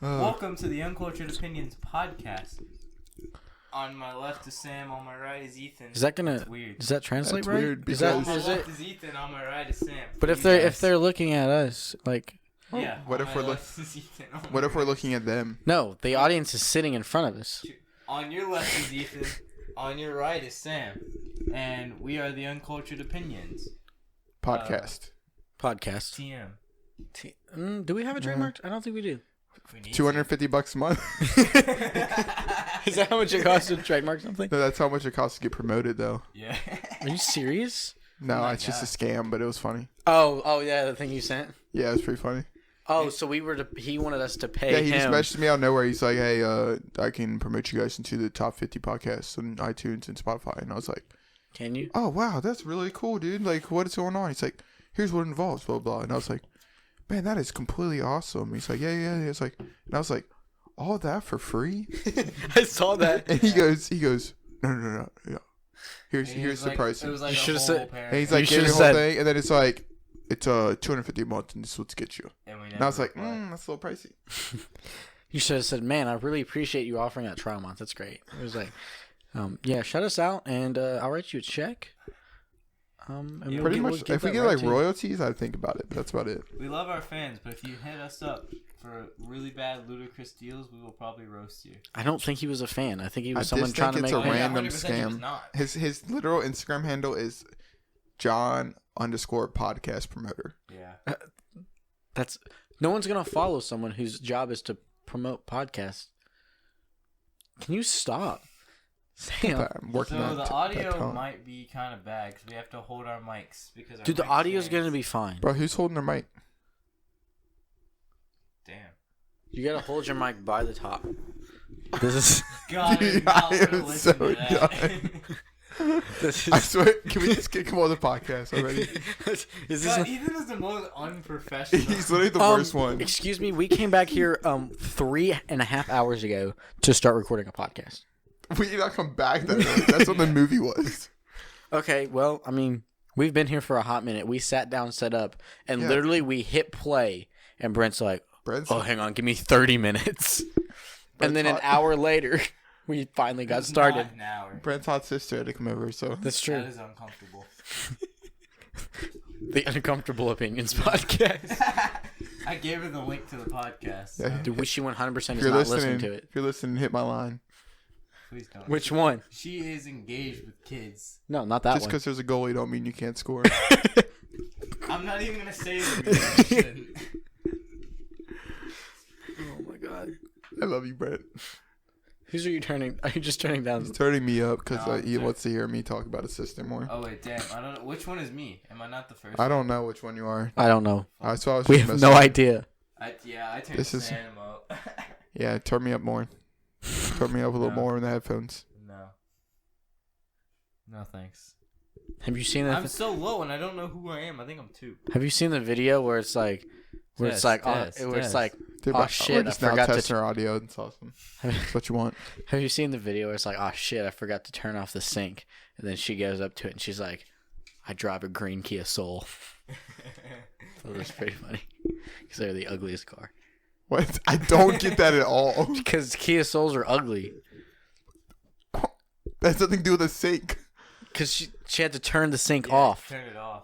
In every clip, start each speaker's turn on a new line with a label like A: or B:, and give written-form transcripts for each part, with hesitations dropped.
A: Welcome to the Uncultured Opinions podcast. On my left is Sam, on my right is Ethan.
B: Is that gonna?
A: That's weird.
B: Does that translate
C: That's
B: right?
C: weird
B: Is
C: because-
A: On
B: that?
A: my
B: Is
A: left
B: it?
A: is Ethan, on my right is Sam.
B: But if they're looking at us, like,
A: Yeah.
C: What
A: on
C: if
A: my
C: we're
A: left is Ethan, on my
C: What if we're
A: right
C: looking at them?
B: no, the audience is sitting in front of us.
A: On your left is Ethan, on your right is Sam. And we are the Uncultured Opinions.
C: Podcast.
B: Podcast.
A: TM.
B: Do we have a trademark? I don't think we do.
A: We need
C: $250 a month.
B: Is that how much it costs to trademark something?
C: No, that's how much it costs to get promoted, though.
A: Yeah.
B: Are you serious?
C: No,
A: Oh my
C: it's just a
A: God.
C: scam, but it was funny.
B: Oh yeah, the thing you sent.
C: Yeah, it was pretty funny.
B: Oh, so we were to. He wanted us to pay
C: Yeah, he just
B: him.
C: messaged me out of nowhere. He's like, "Hey, I can promote you guys into the top 50 podcasts on iTunes and Spotify." And I was like,
B: Can you?
C: "Oh wow, that's really cool, dude! Like, what is going on?" He's like, "Here's what it involves, blah blah." And I was like, "Man, that is completely awesome." He's like, "Yeah." It's like, and I was like, "All that for free?"
B: I saw that.
C: And he goes, "No. Yeah. Here's
A: And he was
C: the
A: like-
C: price."
A: It was like
B: You
A: a
B: should've
A: whole
B: said-
A: paragraph.
C: And he's
B: You
C: like, "Give me
B: should've
C: the whole
B: said-
C: thing," and then it's like, "It's $250 a month, and this is what gets you."
A: And, we
C: And I was
A: never
C: like,
A: replied.
C: "That's a little pricey."
B: You should have said, "Man, I really appreciate you offering that trial month. That's great." It was like, yeah, shout us out, and I'll write you a check. And
A: Yeah,
C: Pretty
B: we'll
C: much,
B: get
C: if we
B: that
C: get
B: right
C: like
B: to you.
C: royalties, I'd think about it. But that's about it.
A: We love our fans, but if you hit us up for really bad, ludicrous deals, we will probably roast you.
B: I don't think he was a fan. I think he was
C: I
B: someone
C: just
B: trying to
C: think
B: make
C: it's a
B: money.
C: random
A: 100% he was
C: scam.
A: not.
C: His literal Instagram handle is John_podcast promoter.
A: Yeah.
B: That's no one's gonna follow someone whose job is to promote podcasts. Can you stop, Sam?
C: I'm working
A: So
C: on
A: the
C: that
A: audio
C: tone.
A: might be kind of bad because we have to hold our mics because our
B: Dude, the
A: mic
B: audio's
A: stands-
B: gonna be fine.
C: Bro, who's holding their mic?
A: Damn.
B: You gotta hold your mic by the top. This is
A: God,
C: Dude,
A: I'm not
C: I
A: gonna
C: am
A: listen
C: so
A: to that.
B: this
C: I
B: is.
C: swear, can we just kick him on the podcast already?
B: Is this
A: God, Ethan is the most unprofessional.
C: He's literally the worst one.
B: Excuse me, we came back here 3.5 hours ago to start recording a podcast.
C: We did not come back that early. That's what the movie was.
B: Okay, well, I mean, we've been here for a hot minute. We sat down, set up, and
C: Yeah.
B: literally we hit play, and Brent's like,
C: Brent's
B: "Oh, hang on, give me 30 minutes." And then an
C: hot.
B: hour later, we finally got
A: It's
B: started.
A: not an hour.
C: Brent's hot sister had to come over, so
B: That's true.
A: That is uncomfortable.
B: The Uncomfortable Opinions podcast.
A: I gave her the link to the podcast. So
C: Yeah.
B: Dude, she 100%
C: if
B: is
C: you're
B: not
C: listening,
B: listening to it.
C: if you're listening, hit my line.
A: please don't.
B: Which one?
A: She is engaged with kids.
B: No, not that
C: Just
B: one.
C: because there's a goalie don't mean you can't score.
A: I'm not even gonna say the reason I shouldn't.
B: Oh my god.
C: I love you, Brent.
B: Whose are you turning? Are you just turning down?
C: He's turning me up because
A: No,
C: he
A: sir.
C: wants to hear me talk about his sister more.
A: Oh wait, damn! I don't know which one is me. Am I not the first?
C: I don't know which one you are.
B: I don't know.
C: So I was
B: We
C: just
B: have
C: messing
B: no
C: with you.
B: idea.
A: I turned
C: This is-
A: Sam up.
C: Yeah, turn me up more. Turn me up a little
A: No.
C: more in the headphones.
A: No. No thanks.
B: Have you seen that?
A: I'm so low and I don't know who I am. I think I'm 2.
B: Have you seen the video where it's like, where it's like, where it's like,
C: Dude,
B: oh
C: we're
B: shit, I
C: just now
B: forgot to.
C: testing our audio. It's awesome. That's what you want.
B: Have you seen the video where it's like, oh shit, I forgot to turn off the sink, and then she goes up to it and she's like, I drive a green Kia Soul. So that's pretty funny because they're the ugliest car.
C: What? I don't get that at all.
B: Because Kia Souls are ugly.
C: That has nothing to do with the sink.
B: Because she had to turn the sink
A: Yeah,
B: off.
A: Turn it off.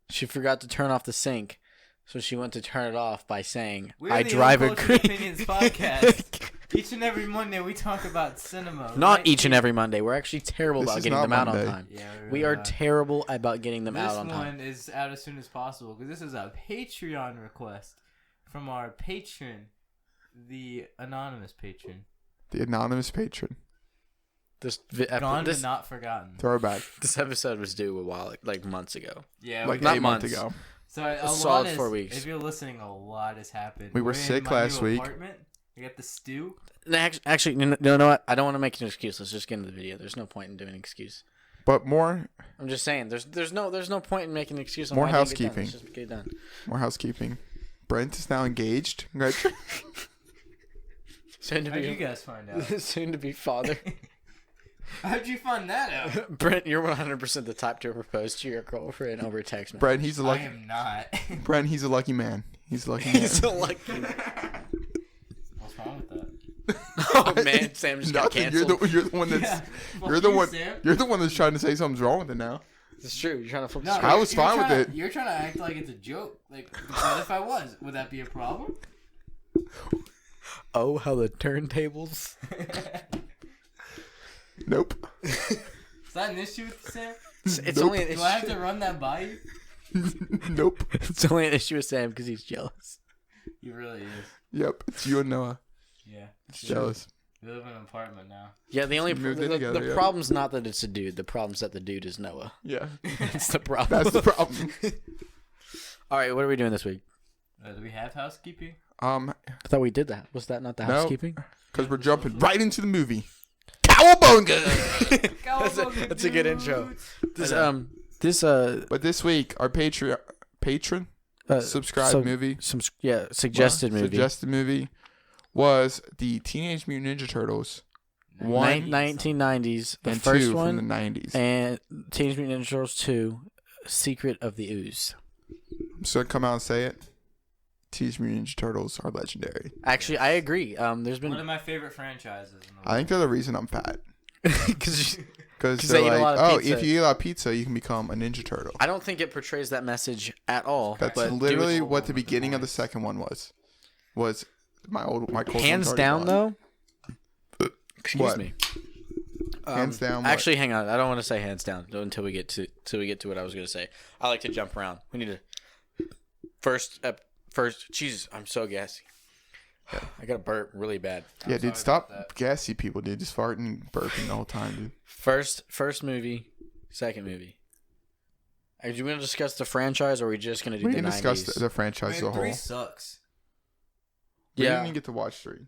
B: She forgot to turn off the sink, so she went to turn it off by saying,
A: We're
B: "I
A: the
B: drive a
A: Uncultured
B: green."
A: Opinions podcast. Each and every Monday we talk about cinema.
B: Not
A: right
B: each and
A: here.
B: every Monday. We're actually terrible
C: This
B: about
C: is
B: getting
C: not
B: them out on
C: Monday.
B: time.
A: Yeah,
B: We are terrible about getting them
A: This
B: out on time.
A: one is out as soon as possible because this is a Patreon request from our patron, the anonymous patron.
C: The anonymous patron.
A: Gone
B: This
A: but not forgotten.
C: Throwback.
B: this episode was due a while, like months ago.
A: Yeah,
C: Like
B: not
C: 8 months
B: months.
C: ago.
A: so a
B: solid
A: lot is,
B: 4 weeks.
A: If you're listening, a lot has happened.
C: We were
A: We're in
C: sick
A: my
C: last
A: new
C: week.
A: Apartment. We got the stew.
B: Actually, you know what? I don't want to make an excuse. Let's just get into the video. There's no point in doing an excuse.
C: But more
B: I'm just saying. There's no point in making an excuse. On
C: More
B: why I didn't get it done.
C: housekeeping.
B: Let's just get it done.
C: housekeeping. Brent is now engaged. Congratulations.
B: Soon to
A: How'd you
B: be
A: guys find out?
B: soon to be father.
A: How'd you find that out?
B: Brent, you're 100% the type to propose to your girlfriend over text message.
C: Brent, he's a
A: I
C: lucky.
A: am not.
C: Brent, he's a lucky man. He's a lucky man.
B: He's a lucky. Oh man, Sam just got
C: Nothing.
B: canceled.
C: You're the one that's
A: Yeah.
C: you're
A: Fuck
C: the
A: you,
C: one
A: Sam.
C: you're the one that's trying to say something's wrong with it now.
B: It's true. You're trying to flip
A: No,
B: the script.
C: I was
A: you're
C: fine with
A: trying
C: it.
A: You're trying to act like it's a joke. Like, what if I was? Would that be a problem?
B: Oh, how the turntables.
C: Nope.
A: Is that an issue with you, Sam?
B: It's
C: Nope.
B: only an
A: Do I have
B: issue.
A: to run that by you?
C: Nope.
B: It's only an issue with Sam because he's jealous.
A: He really is.
C: Yep. It's you and Noah.
A: Yeah.
C: Jealous.
A: We live in an apartment now.
B: Yeah, the only
C: Moved in together,
B: the
C: yeah.
B: problem's not that it's a dude. The problem's that the dude is Noah.
C: Yeah.
B: That's the problem.
C: That's the problem.
B: All right, what are we doing this week?
A: Do we have housekeeping?
B: I thought we did that. Was that not the
C: No.
B: housekeeping?
C: Because we're jumping right into the movie. Cowabunga!
B: That's a good intro. This
C: But this week, our patron subscribe movie,
B: suggested movie.
C: suggested movie was the Teenage Mutant Ninja Turtles 1
B: 1990s, the
C: and
B: first
C: 2
B: one,
C: from the 90s.
B: and Teenage Mutant Ninja Turtles 2, Secret of the Ooze.
C: I'm just gonna come out and say it. Teenage Mutant Ninja Turtles are legendary.
B: Actually, I agree. There's
A: One
B: been
A: of my favorite franchises. In the world.
C: I think they're the reason I'm fat.
B: because
C: Because
B: 'Cause
C: they're
B: they eat a
C: like,
B: lot of
C: oh,
B: pizza.
C: if you eat a lot of pizza, you can become a Ninja Turtle.
B: I don't think it portrays that message at all.
C: That's
B: but
C: literally
A: what-
C: what the
A: with the
C: beginning of the
A: boys.
C: second one was. Was my cold
B: hands
C: one's already
B: down
C: gone.
B: though. Excuse
C: What?
B: me.
C: Hands down. What?
B: Actually, hang on. I don't want to say hands down until we get to what I was going to say. I like to jump around. We need to first. Jesus, I'm so gassy. I got to burp really bad.
C: Yeah,
A: I'm
C: dude,
A: sorry about
C: stop gassy people, dude. Just farting and burping the whole time, dude.
B: First movie, second movie. Are you going to discuss the franchise, or are we just going to do
C: We
B: the
C: can
B: 90s?
C: discuss the franchise as a
A: Man,
C: whole.
A: 3 sucks.
C: We
B: Yeah.
C: didn't even get to watch 3.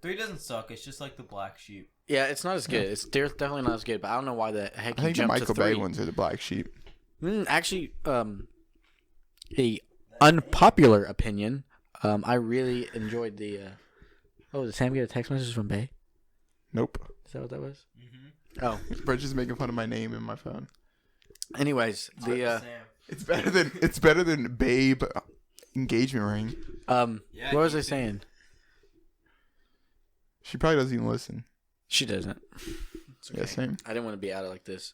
A: 3 doesn't suck. It's just like the black sheep.
B: Yeah, it's not as good. It's definitely not as good, but I don't know why the heck
C: I
B: you
C: think the
B: jumped
C: Michael
B: to 3.
C: Bay ones are the black sheep.
B: Actually, a unpopular opinion. I really enjoyed the. Oh, did Sam get a text message from Bay?
C: Nope.
B: Is that what that was?
A: Mm-hmm.
B: Oh,
C: Bridge is making fun of my name in my phone.
B: anyways, the
A: Sam.
C: It's better than Babe engagement ring.
A: Yeah,
B: what was
A: you
B: I
A: too.
B: saying?
C: She probably doesn't even listen.
B: She doesn't. It's
C: Yeah, same.
B: I didn't want to be out of like this.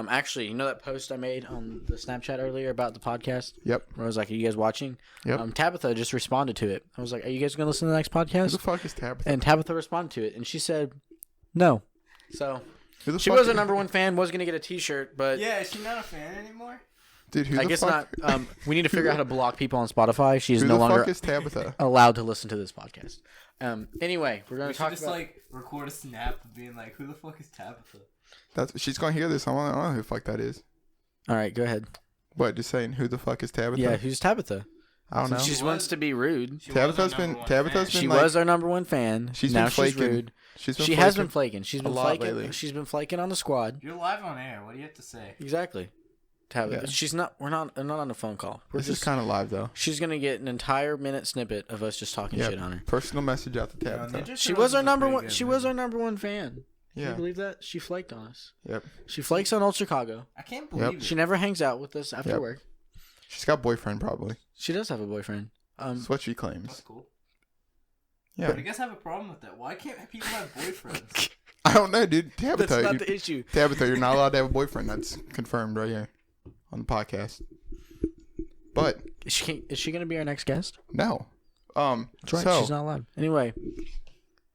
B: Actually, you know that post I made on the Snapchat earlier about the podcast?
C: Yep.
B: Where I was like, "Are you guys watching?"
C: Yep.
B: Tabitha just responded to it. I was like, "Are you guys gonna listen to the next
C: Who the
B: podcast?"
C: fuck is Tabitha?
B: And Tabitha responded to it, and she said, "No." So
C: Who the
B: she
C: fuck
B: was
C: is-
B: our number one fan. Was gonna get a T-shirt, but
A: Yeah, is she not a fan anymore?
C: Dude, who
B: I
C: the
B: guess
C: fuck?
B: not. We need to figure out how to block people on Spotify. She's
C: Who
B: no
C: the
B: longer
C: fuck is Tabitha?
B: allowed to listen to this podcast. Anyway, we're
A: We
B: gonna
A: should
B: talk
A: just
B: about.
A: like record a snap of being like, "Who the fuck is Tabitha?"
C: She's gonna hear this. I don't know who the fuck that is.
B: All right, go ahead.
C: What? Just saying, who the fuck is Tabitha?
B: Yeah, who's Tabitha?
C: I don't know.
B: She wants to be rude.
A: She
C: Tabitha's
A: was our
C: been-
A: number one
C: Tabitha's
A: fan.
C: been
B: She
C: like-
B: was our number one fan.
C: She's
B: now
C: been
B: she's
C: flaking.
B: rude.
C: She's been
B: She has
C: flaking.
B: been flaking. She's been
C: a lot
B: flaking.
C: lately.
B: She's been flaking on the squad.
A: You're live on air. What do you have to say?
B: Exactly. Tabitha.
C: Yeah.
B: She's not. We're not on a phone call. We're
C: This is
B: just.
C: kind of live though.
B: She's gonna get an entire minute snippet of us just talking
C: Yeah.
B: shit on her.
C: Personal message out to
A: You know,
C: Tabitha.
A: Ninja
B: She
A: Turtles
B: was our
A: is a
B: number
A: pretty
B: one.
A: good
B: She was
A: movie.
B: our number one fan. Can you
C: Yeah.
B: believe that? She flaked on us.
C: Yep.
B: She flakes on Old Chicago.
A: I can't believe
C: Yep.
A: it.
B: She never hangs out with us after
C: Yep.
B: work.
C: She's got a boyfriend probably.
B: She does have a boyfriend.
C: That's what she
A: That's
C: claims.
A: cool.
C: Yeah.
A: But I guess I have a problem with that. Why can't people have boyfriends?
C: I don't know, dude.
B: That's
C: Tabitha,
B: not
C: you-
B: the issue.
C: Tabitha, you're not allowed to have a boyfriend. That's confirmed right here on the podcast. But
B: Is she gonna be our next guest?
C: no.
B: That's right.
C: So
B: She's not allowed. Anyway,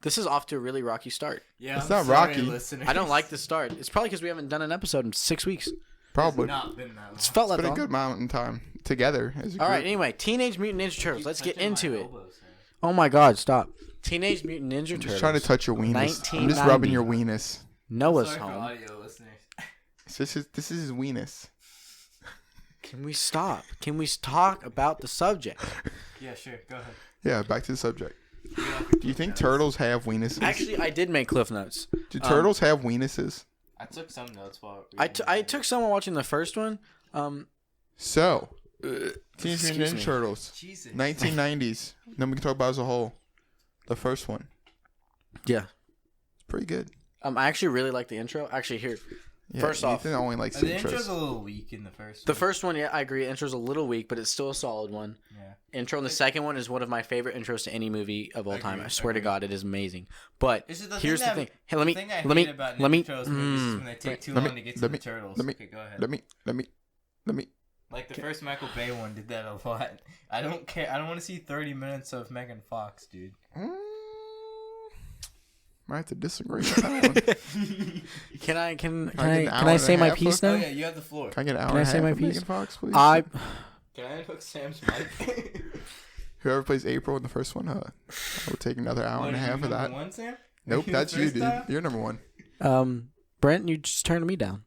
B: this is off to a really rocky start.
A: Yeah,
C: It's
A: I'm
C: not
A: sorry,
C: Rocky.
A: listeners.
B: I don't like the start. It's probably because we haven't done an episode in 6 weeks.
C: probably
A: It's not been that long.
B: It's felt
C: it's
B: like
C: been a
B: long.
C: good amount in time together as a
B: All right.
C: group.
B: Anyway, Teenage Mutant Ninja Turtles.
A: Keep
B: Let's get
A: touching my
B: into it.
A: elbows, Sam.
B: Oh my God! Stop. Teenage Mutant Ninja Turtles.
C: Just trying to touch your weenus. I'm just
B: 1990.
C: rubbing your weenus.
B: Noah's
A: Sorry for
B: home.
A: audio listeners.
C: This is his weenus.
B: Can we stop? Can we talk about the subject?
A: Yeah, sure. Go ahead.
C: Yeah, back to the subject.
A: Do
C: Do you think turtles have weenuses?
B: Actually, I did make cliff notes.
C: Do turtles have weenuses?
A: I took some notes while
B: I
A: reading
B: took someone watching the first one.
C: So, Teenage
B: Excuse
C: Mutant
B: me.
C: Ninja Turtles,
A: Jesus.
C: 1990s. Then we can talk about it as a whole. The first one,
B: Yeah.
C: it's pretty good.
B: I actually really like the intro. Actually, here.
C: Yeah,
B: First off,
C: Ethan only likes
A: The
C: the
A: intro's
C: intros.
A: a little weak in the first.
B: the first one, yeah, I agree. Intro's a little weak, but it's still a solid one.
A: Yeah.
B: Intro in the second one is one of my favorite intros to any movie of all time.
A: Agreed,
B: I swear to
A: agreed.
B: God, it is amazing. But
A: Is it the
B: here's
A: thing
B: the
A: that-
B: thing. Hey, let me
A: The thing I
B: let me
A: hate about
B: let me.
A: Ninja Turtles movies is when they take too
C: let
A: long
C: me-
A: to get to
C: let
A: the
C: me-
A: turtles.
C: let me-
A: Okay, go ahead.
C: Let me.
A: Like the first Michael Bay one did that a lot. I don't care. I don't want to see 30 minutes of Megan Fox, dude.
C: Might have to disagree with that one.
B: Can I
C: get an hour and
B: say
C: a
B: my
C: half
B: piece
C: of-
A: Oh
B: now?
A: yeah, you have the floor.
C: Can I get an hour
B: Can I
C: and a
B: say
C: half
B: my
C: of Megan
B: piece?
C: Fox, please?
B: I
A: Can I unhook Sam's mic?
C: Whoever plays April in the first one, I would take another hour and a half of that.
A: One, Sam?
C: Nope,
A: The
C: that's you,
A: first
C: dude.
A: time?
C: You're number one.
B: Brent, you just turned me down.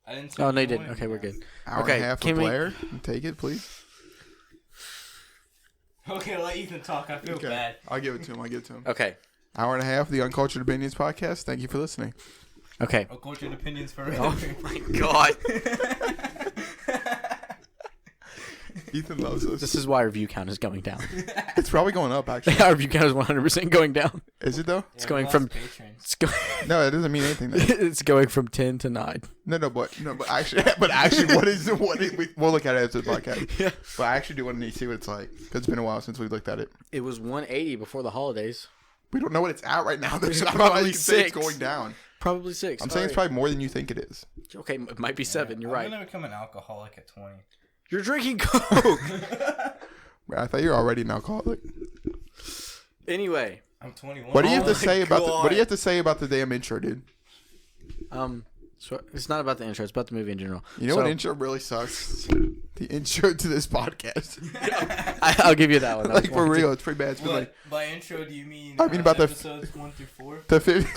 A: I didn't say
B: Oh no, you
A: one.
B: didn't. Okay, we're good.
C: Hour
B: Okay,
C: and a half
B: can
C: of
B: we-
C: Blair. Take it, please.
A: Okay, let Ethan talk. I feel
C: Okay.
A: bad.
C: I'll give it to him.
B: Okay,
C: Hour and a half of the Uncultured Opinions podcast. Thank you for listening.
B: okay.
A: Cultured opinions for
B: Oh my God,
C: Ethan loves us.
B: this is why our view count is going down.
C: It's probably going up, actually.
B: Our view count is 100% going down.
C: Is it, though?
B: It's going from- It's going.
C: No, it doesn't mean anything, though.
B: It's going from 10 to 9.
C: But actually, we'll look at it after the podcast.
B: Yeah.
C: But I actually do want to see what it's like, because it's been a while since we looked at it.
B: It was 180 before the holidays.
C: We don't know what it's at right now. There's
B: It's
C: not how
B: probably
C: you can say it's
B: 6.
C: going down.
B: Probably 6.
C: I'm saying it's probably more than you think it is.
B: Okay, it might be 7. You're right.
A: I'm gonna become an alcoholic at 20.
B: You're drinking Coke.
C: I thought you were already an alcoholic.
B: Anyway,
A: I'm 21.
C: What do you have
B: Oh
C: to say
B: my
C: about
B: God.
C: what do you have to say about the damn intro, dude?
B: so it's not about the intro. It's about the movie in general.
C: You know
B: So,
C: what intro really sucks? The intro to this podcast.
B: I'll give you that one.
C: Like for real, it's pretty bad. It's been
A: What?
C: like
A: By intro, do you mean?
C: I mean about the-
A: episodes 1 through 4.
C: the 50,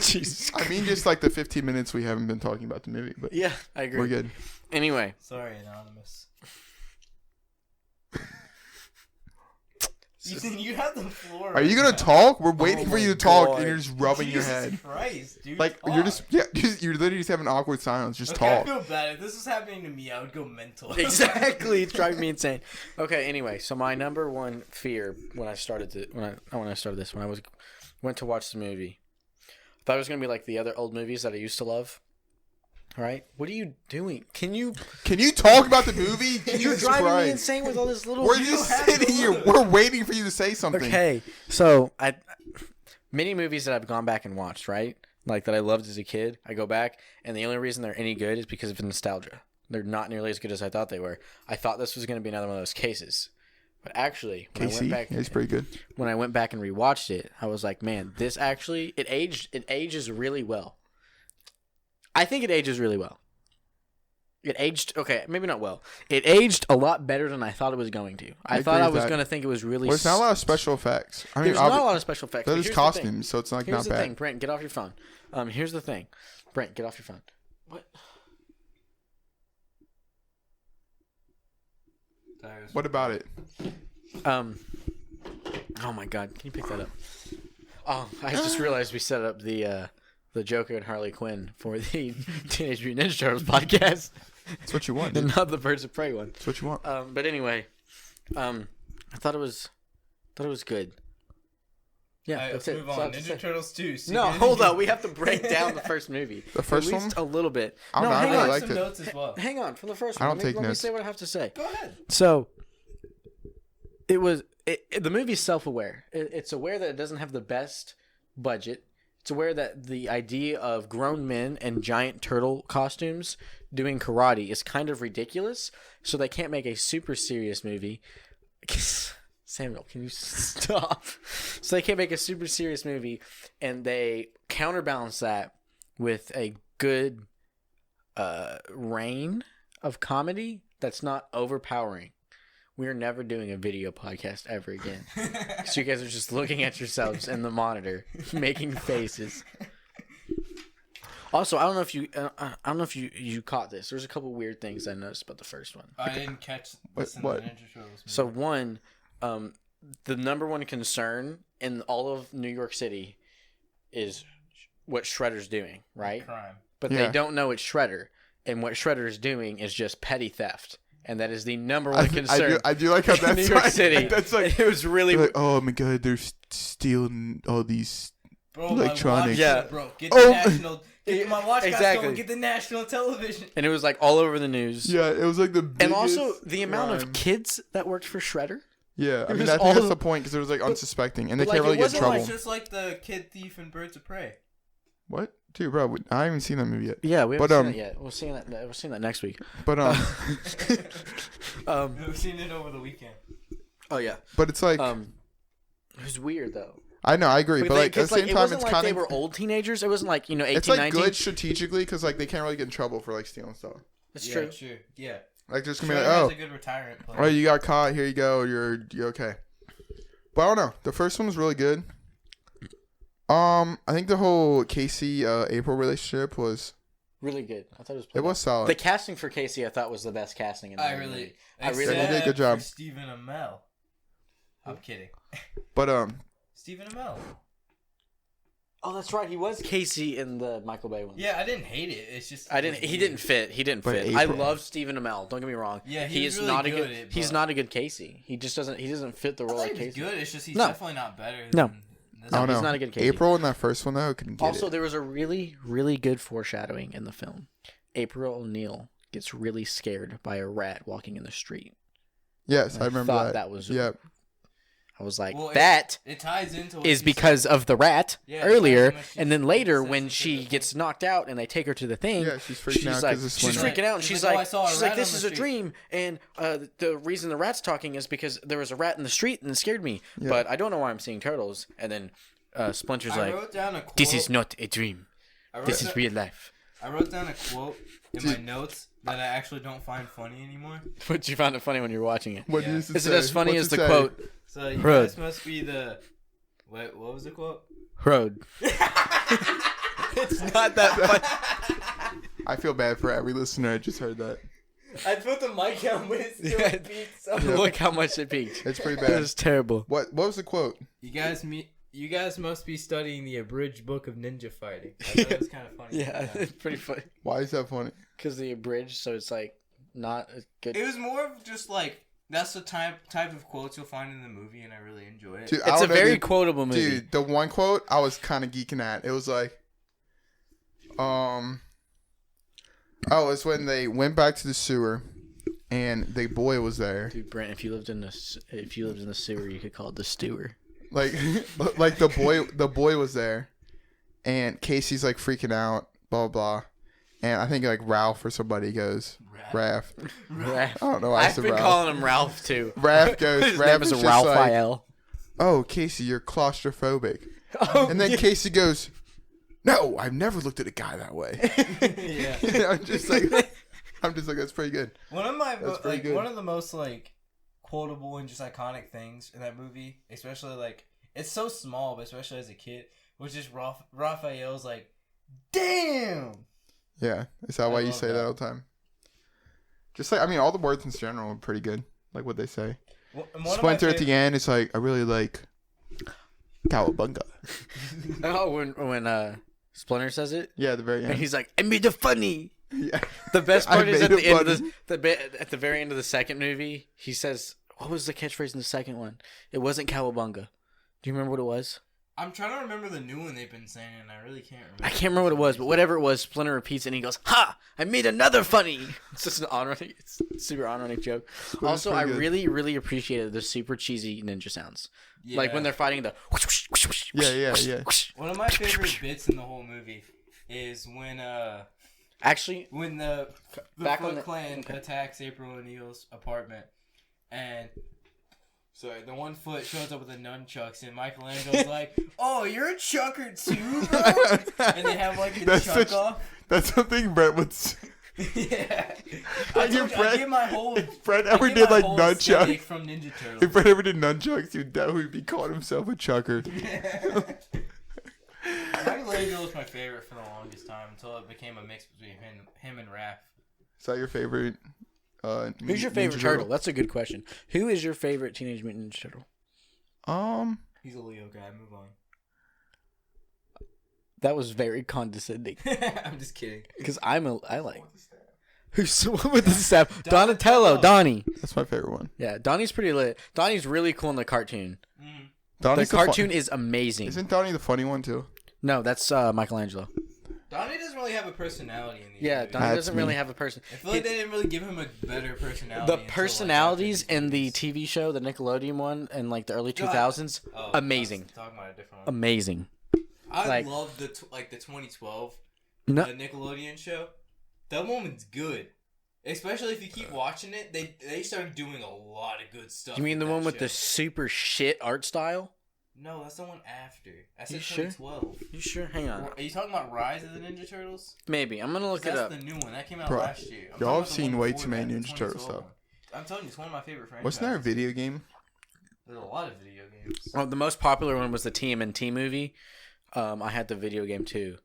B: Jesus.
C: I mean just like the 15 minutes we haven't been talking about the movie, but
B: Yeah, I agree.
C: we're good.
B: Anyway,
A: Sorry, anonymous. Ethan, you have the floor.
C: Are you
A: right
C: gonna
A: now.
C: talk? We're waiting
B: Oh
C: for you
B: my
C: to talk,
B: God.
C: and you're just rubbing your
A: Jesus
C: head.
A: Christ, dude.
C: Like
A: talk.
C: you're literally just having awkward silence. Just
A: Okay, I
C: talk.
A: feel bad. If this was happening to me, I would go mental.
B: exactly. It's driving me insane. Okay. Anyway, so my number one fear when I started when I went to watch the movie, I thought it was gonna be like the other old movies that I used to love. All right. What are you doing? Can you?
C: Can you talk about the movie?
B: You're
C: Jesus
B: driving me
C: Christ.
B: insane with all this little.
C: We're just
A: have to
C: sitting here.
A: look.
C: We're waiting for you to say something.
B: Okay, so many movies that I've gone back and watched, right? Like that I loved as a kid, I go back, and the only reason they're any good is because of nostalgia. They're not nearly as good as I thought they were. I thought this was going to be another one of those cases, but actually, when I
C: KC,
B: went back,
C: yeah, he's pretty good.
B: when I went back and rewatched it, I was like, man, this actually it ages really well. I think it ages really well. It aged okay, maybe not well. It aged a lot better than I thought it was going to. I thought
C: agree
B: I
C: with
B: was
C: that.
B: going to think it was really.
C: Well, it's not a lot of special effects. I mean,
B: There's not a lot of special effects.
C: that
B: but
C: is
B: here's the thing.
C: costumes, so it's like
B: Here's
C: not
B: the
C: bad.
B: thing, Brent. Get off your phone. Here's the thing, Brent. Get off your phone. What?
C: What about it?
B: Oh my God! Can you pick that up? Oh, I just realized we set up the Joker and Harley Quinn for the Teenage Mutant Ninja Turtles podcast,
C: That's what you want, dude.
B: and not the Birds of Prey one.
C: That's what you want.
B: But anyway, I thought it was good. Yeah,
A: Alright,
B: that's
A: let's
B: it.
A: move
B: That's all I
A: on.
B: have to
A: Ninja
B: say.
A: Turtles 2.
B: No, hold on. We have to break down the first movie.
C: The first
B: At least
C: one?
B: a little bit.
C: I don't
B: No,
C: know, I
B: hang
C: really
B: on.
C: liked
A: some
C: it.
A: notes as well.
B: Hang on for the first
C: I
B: one.
C: don't take
B: let me
C: notes.
B: say what I have to say.
A: Go ahead.
B: So, the movie's self-aware. It's aware that it doesn't have the best budget. It's aware that the idea of grown men and giant turtle costumes doing karate is kind of ridiculous. So they can't make a super serious movie. Samuel, can you stop? So they can't make a super serious movie, and they counterbalance that with a good reign of comedy that's not overpowering. We're never doing a video podcast ever again. So you guys are just looking at yourselves in the monitor, making faces. Also, I don't know if you caught this. There's a couple weird things I noticed about the first one.
A: I didn't catch this in
C: What?
A: the Ninja Turtles movie.
B: So one, the number one concern in all of New York City is what Shredder's doing, right?
A: Crime.
B: But
C: Yeah.
B: they don't know it's Shredder, and what Shredder is doing is just petty theft, and that is the number one concern.
C: I do like how
B: in
C: that's
B: New York
C: like,
B: City.
C: That's like,
B: it was really
C: they're like, oh my god, they're stealing all these.
A: Bro,
C: Electronics.
A: yeah.
B: Yeah.
A: Bro,
C: Oh.
A: Get my watch
B: Exactly.
A: going. Get the national television.
B: And it was like all over the news.
C: Yeah, it was like the biggest
B: And also the amount of
C: crime.
B: kids that worked for Shredder.
C: Yeah, I mean,
B: was
C: I think
B: all
C: that's
B: of-
C: the point because it was like unsuspecting, and they
B: but,
C: can't
B: like,
C: really
B: it
C: get in
B: wasn't
C: trouble.
A: It's just like the Kid Thief and Birds of Prey.
C: What, dude, bro? I haven't seen that movie yet.
B: Yeah, we
C: But,
B: haven't seen that yet. We'll see that next week.
C: But
A: I've seen it over the weekend.
B: Oh yeah.
C: but it's like
B: It was weird though.
C: I know, I agree, but like at the same
B: it
C: time,
B: wasn't
C: it's
B: like
C: kind
B: they
C: of
B: were old teenagers. It wasn't like 18,
C: it's like
B: 19.
C: good strategically because like they can't really get in trouble for like stealing stuff.
B: That's
A: Yeah,
B: true.
A: Yeah.
C: Like there's gonna
A: Shredder
C: be like,
A: has
C: oh,
A: a good retirement plan.
C: oh, you got caught. Here you go. You're okay. But I don't know. The first one was really good. I think the whole Casey April relationship was
B: Really good. I thought
C: it was solid.
B: The casting for Casey, I thought was the best casting in the movie.
C: Yeah, they did a good job.
A: Stephen Amell. I'm kidding.
C: But
A: Stephen Amell.
B: Oh, that's right. He was Casey in the Michael Bay one.
A: Yeah, I didn't hate it. It's just
B: He didn't fit. He didn't
C: But
B: fit. I
C: April-
B: love Stephen Amell. Don't get me wrong.
A: Yeah,
B: he
A: was
B: is
A: really
B: not a
A: good
B: good.
A: at it,
B: He's
A: but-
B: not a good Casey. He just doesn't. He doesn't fit the
A: I
B: role
A: thought
B: of
A: he was
B: Casey.
A: good. It's just he's
B: No.
A: definitely not better.
B: No.
A: Than this
C: I don't
A: other-
C: know.
B: He's not a good Casey.
C: April in that first one though couldn't get
B: Also,
C: it.
B: there was a really, really good foreshadowing in the film. April O'Neil gets really scared by a rat walking in the street.
C: Yes,
B: I
C: I remember
B: thought
C: that.
B: that was-
C: Yep.
B: I was like,
A: Well,
B: that
A: It ties into what
B: is
A: you
B: because of the rat
A: Yeah, it
B: earlier,
A: ties in
B: and then
A: when
B: later
A: she
B: when
A: says
B: she
A: something.
B: gets knocked out and they take her to the thing,
C: Yeah, she's freaking out
B: like,
C: because it's
B: she's
C: Splinter.
B: freaking out, and
A: She's
B: she's
A: like,
B: like,
A: "Oh, I saw a rat
B: this
A: on
B: is
A: the
B: a
A: street."
B: dream, and the reason the rat's talking is because there was a rat in the street and it scared me,
C: Yeah.
B: but I don't know why I'm seeing turtles. And then Splinter's
A: I
B: like,
A: wrote down a quote.
B: this is not a dream,
A: I wrote
B: this is
A: down-
B: real life.
A: I wrote down a quote in my notes that I actually don't find funny anymore.
B: But you found it funny when you were watching it.
C: What
A: Yeah.
C: does it
B: Is
C: say?
B: it as funny
C: What's
B: as
C: it
B: the
C: say?
B: quote,
A: So you
B: Road.
A: guys must be the. Wait, what was the quote?
B: Road? It's not that funny.
C: I feel bad for every listener. I just heard that.
A: I put the mic down when it's still
B: Yeah.
A: beat. So
B: Look how much it peaked.
C: It's pretty
B: It
C: bad.
B: was terrible.
C: What was the quote?
A: You guys must be studying the abridged book of ninja fighting. I thought it was kind of funny.
B: Yeah, it's pretty funny.
C: Why is that funny?
B: Because the abridged, so it's like not a good.
A: It was more of just like that's the type of quotes you'll find in the movie, and I really enjoy it.
C: Dude, I
B: It's a
C: don't know,
B: very
C: dude.
B: quotable movie.
C: Dude, the one quote I was kind of geeking at. It was like, it's when they went back to the sewer, and the boy was there.
B: Dude, Brent, if you lived in the sewer, you could call it the stewer.
C: Like, like the boy was there, and Casey's like freaking out, blah blah, blah. And I think like Ralph or somebody goes, Raph.
B: Raph.
C: I don't know why I
B: I've
C: said
B: been
C: Ralph.
B: calling him Ralph too.
C: Raph goes.
B: His
C: Raph
B: name is
C: just
B: Ralph
C: like,
B: IL.
C: oh, Casey, you're claustrophobic.
B: Oh,
C: And then
B: yeah.
C: Casey goes, no, I've never looked at a guy that way.
A: Yeah.
C: I'm just like, that's pretty good.
A: One of my
C: That's pretty
A: like
C: good.
A: one of the most like quotable and just iconic things in that movie, especially like it's so small, but especially as a kid, was just Raphael's like, "Damn."
C: Yeah, is that
A: I
C: why you
A: love
C: say
A: that.
C: that all the time? Just like, I mean, all the words in general are pretty good. Like what they say.
A: One of my
C: Splinter at the
A: fav-
C: end, it's like, I really like Cowabunga.
B: Oh, when Splinter says it,
C: Yeah, at the very
B: and
C: end.
B: he's like, "I made it funny."
C: Yeah.
B: The best
C: I
B: part is
C: made
B: at the
C: it
B: end of
C: funny.
B: at the very end of the second movie. He says, "What was the catchphrase in the second one?" It wasn't "Cowabunga." Do you remember what it was?
A: I'm trying to remember the new one they've been saying, and I really can't remember.
B: I can't remember what it was, but whatever it was, Splinter repeats it and he goes, "Ha! I made another funny." It's just an ironic, it's a super ironic joke.
C: was
B: Also, I
C: pretty good.
B: really, really appreciated the super cheesy ninja sounds.
A: Yeah.
B: Like when they're fighting the.
C: Yeah.
A: One of my favorite bits in the whole movie is when
B: Actually,
A: the
B: Back on
A: Foot
B: the-
A: Clan
B: okay.
A: attacks April O'Neil's apartment, and sorry, the one foot shows up with the nunchucks, and Michelangelo's like, "Oh, you're a chucker too, bro?" And they have like a
C: That's
A: chuck
C: such-
A: off.
C: That's something Brett would say.
A: Yeah,
C: Like if
A: I
C: Brett-
A: get my whole.
C: If Brett
A: I
C: ever
A: get
C: did
A: my
C: like
A: whole aesthetic
C: nunchucks,
A: from Ninja Turtles.
C: if Brett ever did nunchucks, he'd definitely be calling himself a chucker.
A: Michelangelo was my favorite for the longest time until it became a mix between him and Raph.
C: Is that your favorite?
B: who's your favorite turtle? That's a good question. Who is your favorite Teenage Mutant Ninja Turtle?
A: He's a Leo guy. Move on.
B: That was very condescending.
A: I'm just kidding.
B: Because I like. Who's the one with the staff? Donatello. Donnie.
C: That's my favorite one.
B: Yeah, Donnie's pretty lit. Donnie's really cool in the cartoon.
C: Donnie's
B: The cartoon is amazing.
C: Isn't Donnie the funny one too?
B: No, that's Michelangelo.
A: Donnie doesn't really have a personality in these
B: Yeah,
A: movies.
B: Donnie
C: That's
B: doesn't
C: me.
B: really have a person.
A: I feel like they didn't really give him a better personality.
B: The
A: until, like,
B: personalities
A: after these
B: in the
A: movies.
B: TV show, the Nickelodeon one, in like the early
A: God.
B: 2000s,
A: Oh,
B: amazing.
A: I was talking about a different one.
B: Amazing.
A: I
B: like-
A: love the 2012
B: No,
A: the Nickelodeon show. That one's good. Especially if you keep watching it, they started doing a lot of good stuff.
B: you mean the
A: that
B: one with
A: show.
B: the super shit art style?
A: No, that's the one after. I
B: You
A: said
B: sure?
A: 2012.
B: You sure? Hang on.
A: Are you talking about Rise of the Ninja Turtles?
B: Maybe. I'm gonna look it
A: That's
B: up.
A: the new one. That came out
C: Bro,
A: last year. I'm talking
C: y'all
A: about
C: have
A: the
C: seen
A: one
C: way
A: before
C: too many
A: that, the
C: Ninja Turtle
A: 2012
C: stuff.
A: one. I'm telling you, it's one of my favorite franchises.
C: Wasn't there a video game?
A: There's a lot of video games.
B: Well, the most popular one was the TMNT movie. I had the video game too.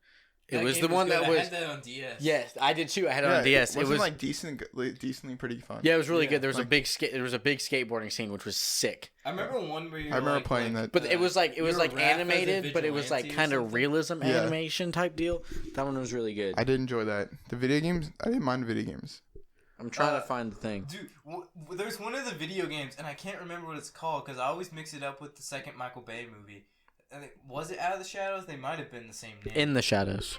B: It
A: That
B: was
A: game
B: the one
A: good.
B: that
A: I
B: was.
A: had that on DS.
B: Yes, I did too. I had it on DS. It
C: wasn't
B: was
C: like decently pretty fun.
B: Yeah, it was really
A: Yeah,
B: good. There was a
C: like-
B: big there was a big skateboarding scene which was sick.
A: I remember one where you
C: I remember playing that.
B: But it was like
A: you're a rap as a
B: animated, but it was like
A: vigilante or
B: kind of
A: something?
B: realism
C: Yeah.
B: animation type deal. That one was really good.
C: I did enjoy that. The video games, I didn't mind video games.
B: I'm trying to find the thing.
A: Dude, there's one of the video games, and I can't remember what it's called because I always mix it up with the second Michael Bay movie. Was it Out of the Shadows? They might have been the same name.
B: In the Shadows.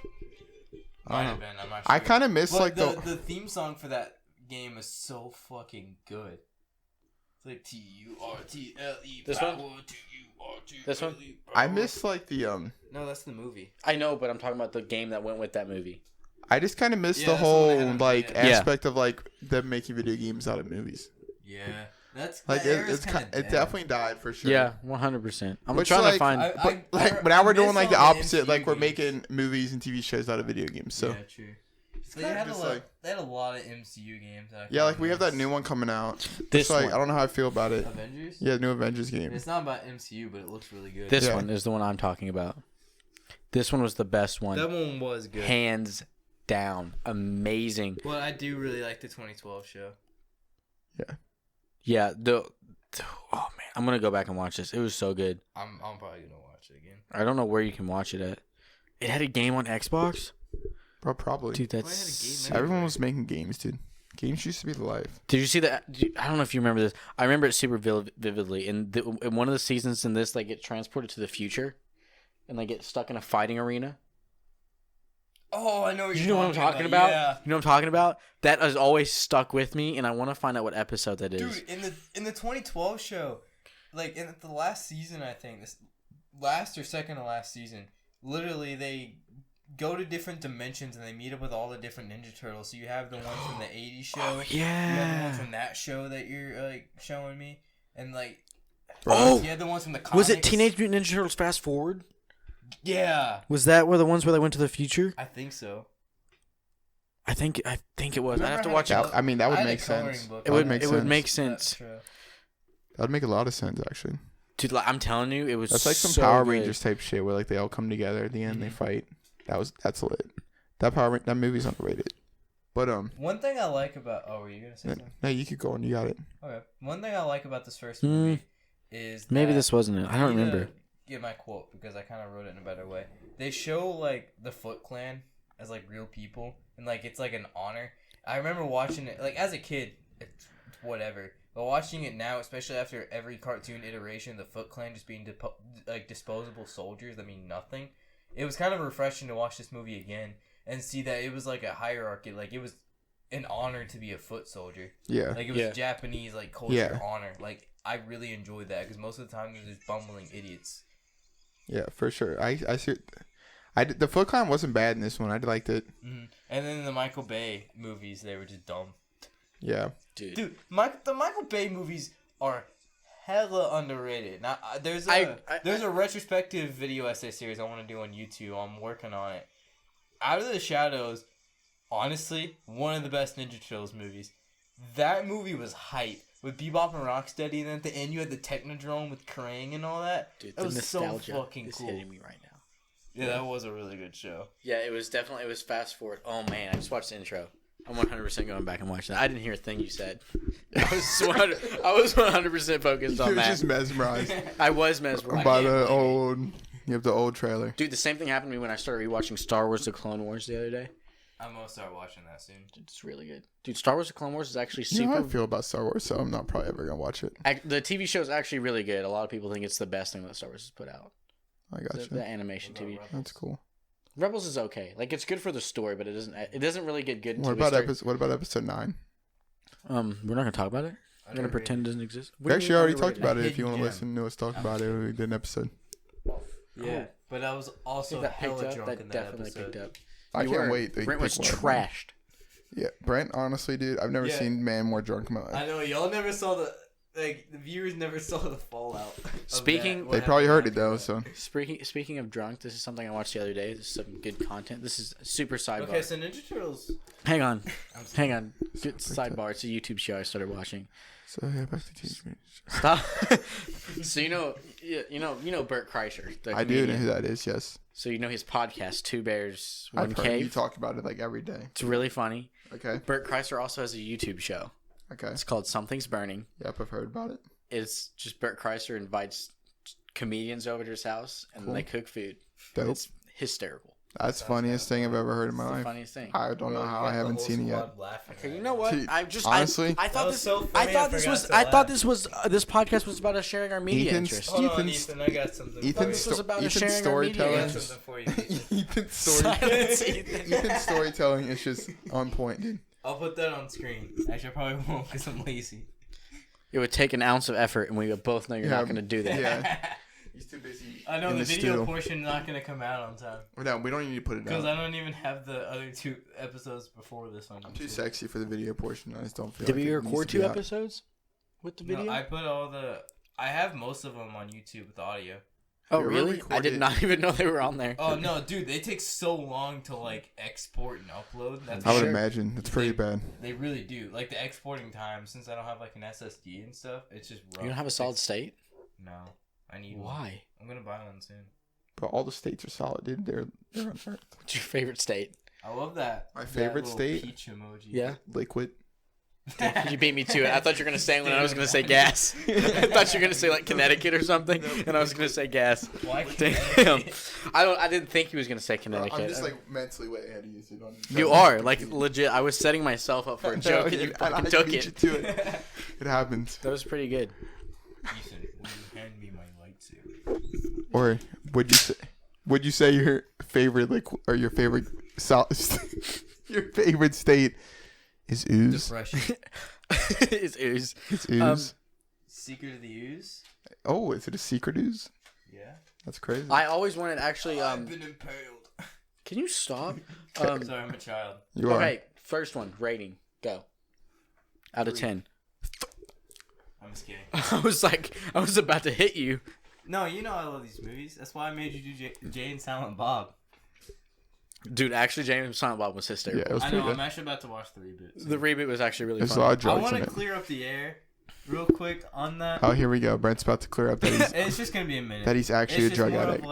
A: Might
C: I
A: have
C: don't
A: been. I'm not sure.
C: I kind of miss
A: But
C: like
A: the theme song for that game is so fucking good. It's like TURTLE.
B: This one? This one?
C: I miss like the
A: No, that's the movie.
B: I know, but I'm talking about the game that went with that movie.
C: I just kind of miss
A: Yeah,
C: the
A: that's the one
C: whole
A: they had on
C: like
A: DS.
B: Yeah.
C: aspect of like them making video games out of movies.
A: Yeah, that's
C: Like
A: that era's
C: it's
A: kinda
C: it
A: dead.
C: definitely died for sure.
B: Yeah, 100%. I'm
C: Which,
B: trying to
C: like,
B: find.
C: But now we're doing
A: miss
C: like the
A: all
C: opposite.
A: MCU
C: Like we're
A: games.
C: making movies and TV shows out of video games. So
A: Yeah, true. They
C: kinda
A: had,
C: just
A: they had a lot of MCU games. That I
C: yeah, like
A: kinda
C: we have that
A: miss.
C: new one coming out.
B: This
C: It's like
B: one.
C: I don't know how I feel about it.
A: Avengers.
C: Yeah, new Avengers game.
A: It's not about MCU, but it looks really good.
B: This
C: Yeah.
B: one is the one I'm talking about. This one was the best one.
A: that one was good.
B: Hands down. Amazing.
A: Well, I do really like the 2012 show.
B: Yeah, oh man, I'm going to go back and watch this. It was so good.
A: I'm probably gonna watch it again.
B: I don't know where you can watch it at. It had a game on Xbox?
C: Bro, probably.
B: Dude,
A: Well, it
B: that's...
A: had a game
C: Everyone was making games, dude. Games used to be the life.
B: Did you see that? I don't know if you remember this. I remember it super vividly. In one of the seasons in this, they get transported to the future, and they get stuck in a fighting arena.
A: Oh, I know what
B: You
A: you're
B: know what I'm talking about?
A: Yeah.
B: You know what I'm talking about? That has always stuck with me, and I want to find out what episode that is.
A: Dude, in the 2012 show, like in the last season, I think this last or second to last season, literally they go to different dimensions and they meet up with all the different Ninja Turtles. So you have the ones from the 80s show.
B: Oh,
A: You have the
B: yeah.
A: ones from that show that you're like showing me, and like
B: Oh!
A: you had the ones from the comics.
B: Was it Teenage Mutant Ninja Turtles Fast Forward?
A: Yeah,
B: Was that the ones where they went to the future?
A: I think so.
B: I think it was. I'd
A: Remember
B: have to
A: how
B: watch
A: to
B: it.
A: go-
C: I mean, that
A: I
C: would
A: had a
C: make
A: coloring
C: sense.
A: book
B: It
A: on
B: would
C: make
B: it would
C: sense.
B: make
A: That's
B: sense.
A: true.
C: That'd make a lot of sense, actually.
B: Dude, like, I'm telling you, it was
C: That's like some
B: so
C: Power
B: good.
C: Rangers type shit where like they all come together at the end, they
A: Mhm.
C: fight. That's lit. That movie's underrated. But
A: One thing I like about were you gonna say something?
C: no, you keep going. You got it.
A: Okay. One thing I like about this first
B: Hmm.
A: movie is
B: Maybe
A: that
B: this wasn't it. I don't
A: need to
B: remember.
A: Get my quote because I kind of wrote it in a better way. They show like the Foot Clan as like real people and like it's like an honor. I remember watching it like as a kid, it's whatever. But watching it now, especially after every cartoon iteration, the Foot Clan just being like disposable soldiers that mean nothing. It was kind of refreshing to watch this movie again and see that it was like a hierarchy. Like it was an honor to be a foot soldier.
C: Yeah.
A: Like it was
B: Yeah.
A: Japanese like culture
C: Yeah.
A: honor. Like I really enjoyed that because most of the time they're just bumbling idiots.
C: Yeah, for sure. I see. The Foot Clan wasn't bad in this one. I liked it.
A: Mm-hmm. And then the Michael Bay movies, they were just dumb.
C: Yeah.
B: Dude.
A: Dude, the Michael Bay movies are hella underrated. Now there's a retrospective video essay series I want to do on YouTube. I'm working on it. Out of the Shadows, honestly, one of the best Ninja Turtles movies. That movie was hype with Bebop and Rocksteady, and then at the end you had the Technodrome with Krang and all that.
B: Dude,
A: That
B: the
A: was
B: nostalgia
A: so fucking
B: is
A: cool.
B: hitting me right now.
A: Yeah, that was a really good show.
B: Yeah, it was fast forward. Oh man, I just watched the intro. I'm 100% going back and watching that. I didn't hear a thing you said. I was 100% focused
C: He
B: on
C: was
B: that.
C: just mesmerized
B: I was mesmerized.
C: by
A: can't
C: the
A: blame
C: old. You have the old trailer.
B: Dude, the same thing happened to me when I started rewatching Star Wars: The Clone Wars the other day.
A: I'm gonna start watching that soon.
B: Dude, it's really good. Dude, Star Wars: The Clone Wars is actually
C: You know how I
B: super.
C: feel about Star Wars, so I'm not probably ever gonna watch it.
B: The TV show is actually really good. A lot of people think it's the best thing that Star Wars has put out.
C: I got
B: The
C: you.
B: animation TV.
C: That's cool.
B: Rebels is okay. Like it's good for the story, but it doesn't really get good.
C: What about episode 9?
B: We're not gonna talk about it. We're gonna pretend it doesn't exist.
C: We actually already talked about it. If you want to listen to us talk about it, we did an episode.
A: Yeah, but I was also hella drunk in that episode.
B: Picked up.
C: I can't wait.
B: Brent was trashed.
C: Yeah, Brent. Honestly, dude, I've never seen man more drunk in my life.
A: I know y'all never saw the viewers never saw the fallout.
C: They probably heard it though. So
B: speaking of drunk, this is something I watched the other day. This is some good content. This is super sidebar.
A: Okay, so Ninja Turtles.
B: Hang on. Good sidebar. It's a YouTube show I started watching.
C: So yeah, back to Teenage Mutant.
B: Stop. So you know Bert Kreischer.
C: I do know who that is. Yes.
B: So you know his podcast, Two Bears, One
C: I've
B: Cave.
C: heard you talk about it like every day.
B: It's really funny.
C: Okay.
B: Bert Kreischer also has a YouTube show.
C: Okay.
B: It's called Something's Burning.
C: Yep, I've heard about it.
B: It's just Bert Kreischer invites comedians over to his house and they cook food.
C: Dope.
B: It's hysterical.
C: That's the funniest thing I've ever heard in my life.
B: The funniest thing.
C: I don't know how I haven't seen it yet.
B: Okay, you know what?
C: Honestly,
B: I thought this podcast was about us sharing our media interests.
A: Hold on, Ethan, I got something.
B: This was about us sharing our media interests.
C: Ethan's storytelling is just on point, dude.
A: I'll put that on screen. Actually, I probably won't because I'm lazy.
B: It would take an ounce of effort, and we both know you're not going to do that.
C: Yeah. He's too busy.
A: I know the video portion not going to come out on time.
C: No, we don't need to put it out.
A: Because I don't even have the other 2 episodes before this one.
C: I'm too sexy for the video portion. I just don't feel
B: Did we record 2 episodes with the video?
A: No, I put I have most of them on YouTube with audio.
B: Oh, really? I did not even know they were on there.
A: Oh, no, dude. They take so long to, export and upload.
C: I would imagine. It's pretty bad.
A: They really do. Like, the exporting time, since I don't have, an SSD and stuff, it's just rough.
B: You don't have a solid state?
A: No. I need
B: one.
A: Why? I'm going to buy one soon.
C: But all the states are solid, dude. They're on Earth.
B: What's your favorite state?
A: I love that.
C: My favorite state?
A: Peach emoji.
B: Yeah.
C: Liquid.
B: You beat me to it. I thought you were going to say when I was going to say gas. I thought you were going to say Connecticut or something, and I was going to say gas.
A: Why
B: Damn. I didn't think he was going to say Connecticut.
C: I'm just mentally way ahead of you. So
B: you are legit. I was setting myself up for a joke, and you fucking took it.
C: To it. It happens.
B: That was pretty good.
A: Ethan, will you hand me my lightsaber?
C: Or would you say your favorite or your favorite your favorite state is ooze?
A: Depression.
B: Is ooze.
C: It's ooze.
A: Secret of the Ooze?
C: Oh, is it a secret ooze?
A: Yeah.
C: That's crazy.
B: I always wanted actually.
A: I've been impaled.
B: Can you stop?
A: Sorry, I'm a child.
C: You are.
B: Okay, first one. Rating. Go. Out of 10.
A: I'm just kidding.
B: I was about to hit you.
A: No, you know I love these movies. That's why I made you do Jay and Silent Bob.
B: Dude, actually, James Silent Bob was hysterical.
C: Yeah, it was
A: I
C: pretty
A: know.
C: good.
A: I'm actually about to watch the reboot. So.
B: The reboot was actually really
C: There's
B: fun.
C: a lot of
A: I
C: drugs
A: want
C: in
A: to
C: it.
A: clear up the air real quick on that.
C: Oh, here we go. Brent's about to clear up that he's
A: It's just going to be a minute.
C: that he's actually a drug addict.